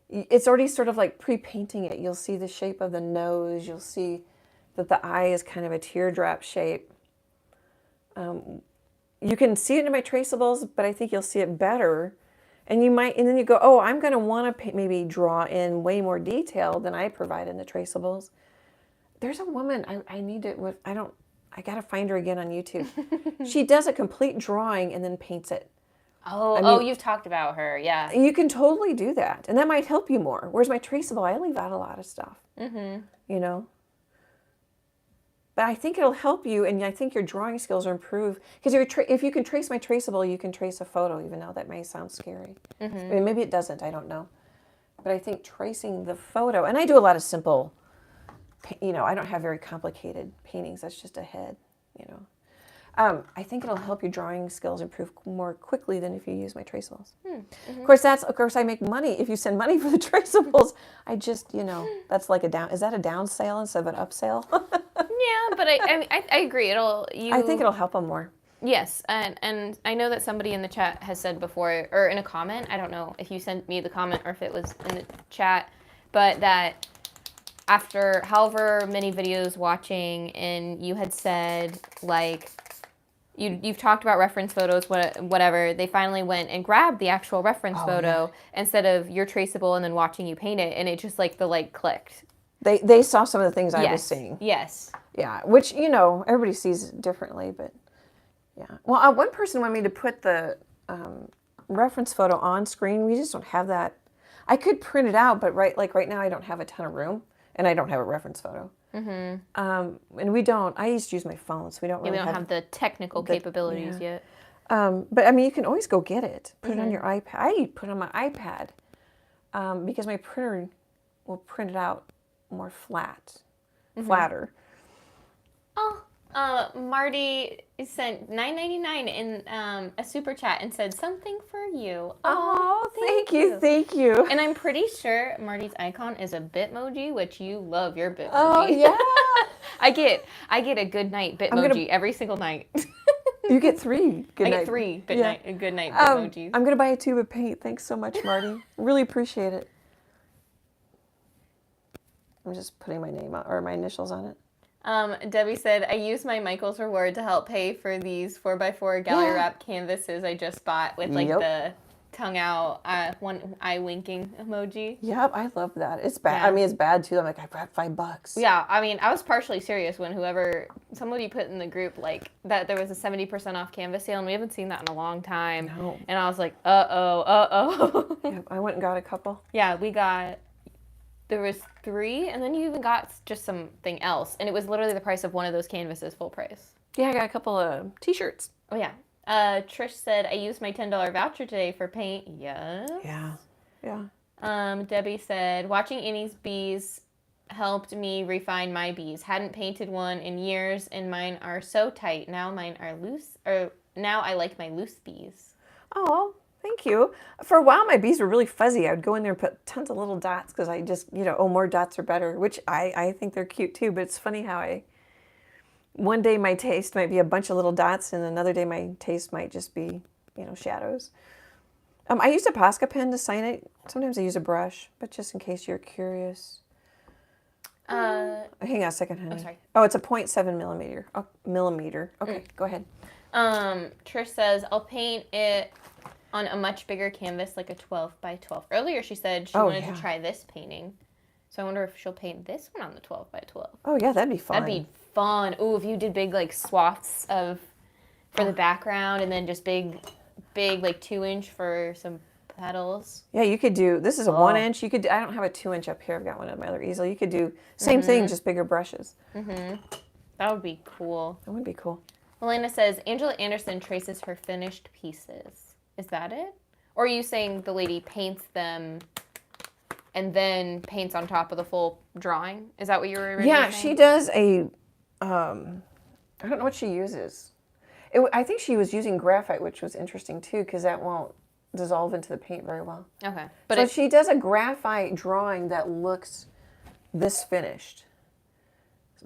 it's already sort of like pre-painting it. You'll see the shape of the nose. You'll see that the eye is kind of a teardrop shape. You can see it in my traceables, but I think you'll see it better. And then you go, oh, I'm going to want to maybe draw in way more detail than I provide in the traceables. There's a woman, I got to find her again on YouTube. She does a complete drawing and then paints it. Oh, you've talked about her, yeah. You can totally do that, and that might help you more. Whereas my traceable, I leave out a lot of stuff, you know. But I think it'll help you, and I think your drawing skills will improve. Because if you can trace my traceable, you can trace a photo, even though that may sound scary. I mean, maybe it doesn't, I don't know. But I think tracing the photo, and I do a lot of simple, you know, I don't have very complicated paintings. That's just a head, you know. I think it'll help your drawing skills improve more quickly than if you use my traceables. Of course, I make money. If you send money for the traceables, I just, you know, that's like is that a down sale instead of an up sale? Yeah, but I agree. I think it'll help them more. Yes, and I know that somebody in the chat has said before, or in a comment, I don't know if you sent me the comment or if it was in the chat, but that after however many videos watching, and you had said, like, you've talked about reference photos, whatever. They finally went and grabbed the actual reference photo instead of your traceable and then watching you paint it, and it just like the light clicked. They saw some of the things I was seeing. Yes. Yeah, which, you know, everybody sees it differently, but yeah. Well, one person wanted me to put the reference photo on screen. We just don't have that. I could print it out, but right now I don't have a ton of room, and I don't have a reference photo. And we don't. I used to use my phone, so we don't really have the technical capabilities yet. But I mean, you can always go get it. Put it on your iPad. I put it on my iPad because my printer will print it out more flatter. Oh, Marty sent $9.99 in a super chat and said something for you. Oh, thank you. And I'm pretty sure Marty's icon is a Bitmoji, which you love your Bitmoji. Oh yeah. I get a good night Bitmoji every single night. You get 3 good I night. get 3 good night Bitmojis. I'm gonna buy a tube of paint. Thanks so much, Marty. Really appreciate it. I'm just putting my name or my initials on it. Debbie said, I used my Michael's reward to help pay for these 4x4 gallery wrap canvases I just bought with like the tongue out, one eye winking emoji. Yep, I love that. It's bad. Yeah. I mean, it's bad too. I'm like, I brought $5. Yeah, I mean, I was partially serious when somebody put in the group like that there was a 70% off canvas sale, and we haven't seen that in a long time. No. And I was like, uh-oh. Yep, I went and got a couple. Yeah, there was 3, and then you even got just something else, and it was literally the price of one of those canvases, full price. Yeah, I got a couple of t-shirts. Oh, yeah. Trish said, I used my $10 voucher today for paint. Yes. Yeah. Debbie said, watching Annie's bees helped me refine my bees. Hadn't painted one in years, and mine are so tight. Now mine are loose, or now I like my loose bees. Oh, thank you. For a while, my bees were really fuzzy. I would go in there and put tons of little dots because I just, more dots are better, which I think they're cute too. But it's funny how one day my taste might be a bunch of little dots, and another day my taste might just be, shadows. I used a Posca pen to sign it. Sometimes I use a brush, but just in case you're curious. Hang on a second, honey. Oh, sorry. Oh, it's a 0.7 millimeter. Oh, millimeter. Okay, go ahead. Trish says, I'll paint it on a much bigger canvas, like a 12 by 12. Earlier she said she wanted to try this painting. So I wonder if she'll paint this one on the 12 by 12. Oh, yeah, that'd be fun. That'd be fun. Ooh, if you did big, like, swaths for the background, and then just big, like, 2-inch for some petals. Yeah, you could do, this is a 1-inch. I don't have a 2-inch up here. I've got one on my other easel. You could do same thing, just bigger brushes. That would be cool. That would be cool. Elena says, Angela Anderson traces her finished pieces. Is that it? Or are you saying the lady paints them and then paints on top of the full drawing? Is that what you were originally saying? Yeah, she does I don't know what she uses. I think she was using graphite, which was interesting too, because that won't dissolve into the paint very well. Okay. But so she does a graphite drawing that looks this finished,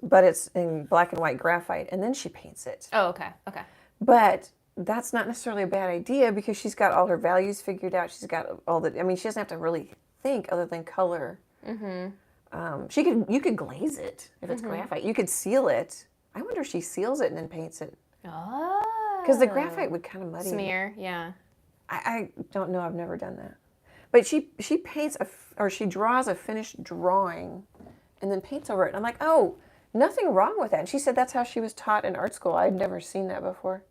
but it's in black and white graphite, and then she paints it. Oh, okay. But that's not necessarily a bad idea because she's got all her values figured out. She's got she doesn't have to really think other than color. You could glaze it if it's graphite. You could seal it. I wonder if she seals it and then paints it. Oh. Because the graphite would kind of muddy Smear, yeah. I don't know. I've never done that. But she paints she draws a finished drawing and then paints over it. And I'm like, oh, nothing wrong with that. And she said that's how she was taught in art school. I'd never seen that before.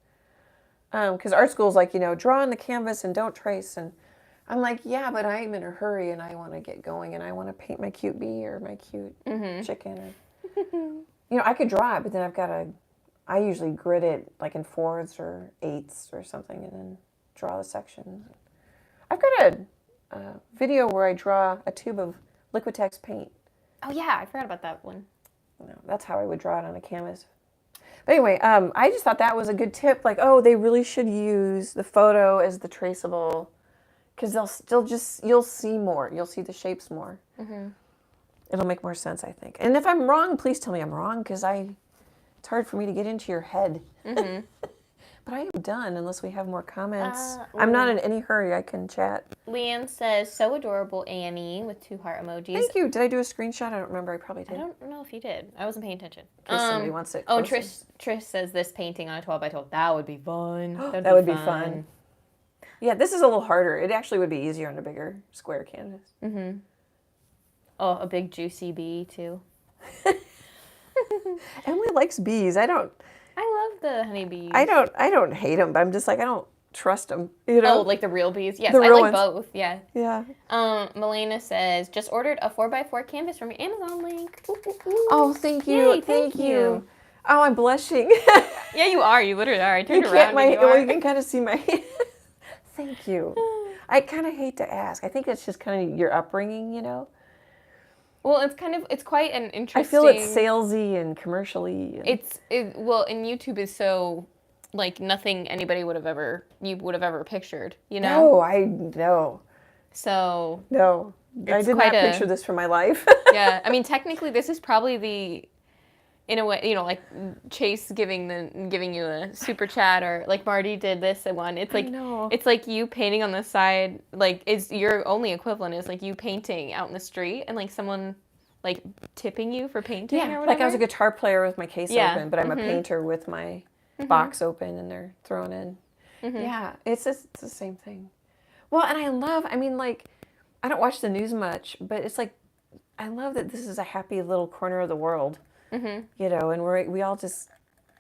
Because art school is like, draw on the canvas and don't trace. And I'm like, yeah, but I'm in a hurry and I want to get going and I want to paint my cute bee or my cute chicken. Or, I could draw it, but then I usually grid it like in 4s or 8s or something and then draw the sections. I've got a video where I draw a tube of Liquitex paint. Oh, yeah, I forgot about that one. That's how I would draw it on a canvas. But anyway, I just thought that was a good tip. Like, they really should use the photo as the traceable because you'll see more. You'll see the shapes more. It'll make more sense, I think. And if I'm wrong, please tell me I'm wrong because it's hard for me to get into your head. But I am done unless we have more comments. I'm not in any hurry. I can chat. Leanne says, so adorable, Annie, with 2 heart emojis. Thank you. Did I do a screenshot? I don't remember. I probably did. I don't know if you did. I wasn't paying attention. In case somebody wants it. Oh, Trish says this painting on a 12 by 12. That would be fun. That would be fun. Yeah, this is a little harder. It actually would be easier on a bigger square canvas. Oh, a big juicy bee, too. Emily likes bees. I love the honeybees. I don't hate them, but I'm just like, I don't trust them. Oh, like the real bees? Yes, I like both. Yeah. Yeah. Melena says, just ordered a 4x4 canvas from your Amazon link. Ooh, ooh, ooh. Oh, thank you. Yay, thank you. Oh, I'm blushing. Yeah, you are. You literally are. I turned you around and you are. You can kind of see my hand. Thank you. I kind of hate to ask. I think it's just kind of your upbringing, Well, it's quite an I interesting. feel it's salesy and commercially. And... Well, and YouTube is so like nothing anybody would have ever pictured, you know? No, I know. So No, I it's did quite not a- picture this for my life. yeah, I mean technically this is probably in a way, you know, like Chase giving you a super chat, or like Marty did this one. It's like know. it's like you painting on the side, like is your only equivalent is like you painting out in the street and like someone like tipping you for painting or Yeah, whatever. like I was a guitar player with my case Yeah. open, but I'm a painter with my box open and they're thrown in. Yeah, it's the same thing. Well, and I mean, like, I don't watch the news much, but it's like, I love that this is a happy little corner of the world, you know, and we all just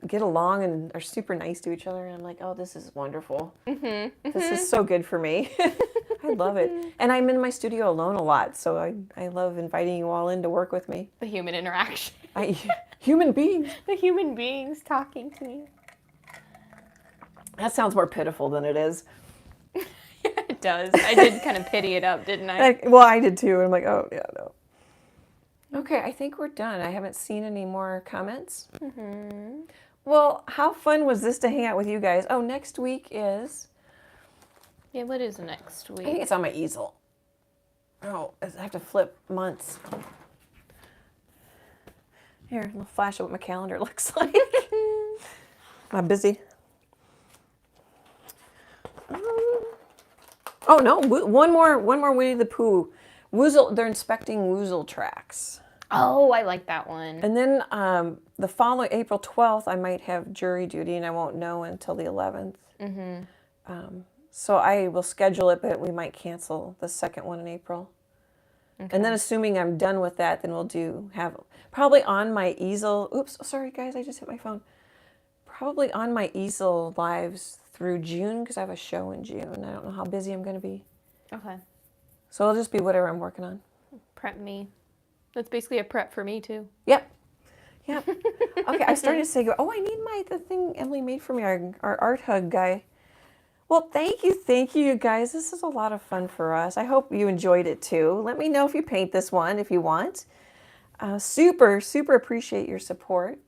get along and are super nice to each other. And I'm like, oh, this is wonderful. This is so good for me. I love it. And I'm in my studio alone a lot, so I love inviting you all in to work with me. The human interaction. Human beings. The human beings talking to me. That sounds more pitiful than it is. Yeah, it does. I did kind of pity it up, didn't I? Well, I did too. I'm like, oh, yeah, no. Okay, I think we're done. I haven't seen any more comments. Well, how fun was this to hang out with you guys? Oh, next week is... Yeah, what is next I think week? it's on my easel. Oh, I have to flip months. Here, a little flash of what my calendar looks like. Am I busy? Oh no! One more Winnie the Pooh. Woozle. They're inspecting Woozle tracks. Oh, I like that one. And then the following April 12th, I might have jury duty, and I won't know until the 11th. So I will schedule it, but we might cancel the second one in April. And then assuming I'm done with that, then we'll have probably on my easel. Oops, sorry guys, I just hit my phone. Probably on my easel lives through June, because I have a show in June. I don't know how busy I'm going to be. Okay. So it'll just be whatever I'm working on. Prep me. That's basically a prep for me too. Yep. Okay, I started to say, oh, I need the thing Emily made for me, our art hug guy. Well, thank you guys. This is a lot of fun for us. I hope you enjoyed it too. Let me know if you paint this one, if you want. Super appreciate your support.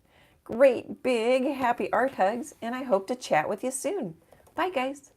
Great, big, happy art hugs, and I hope to chat with you soon. Bye, guys.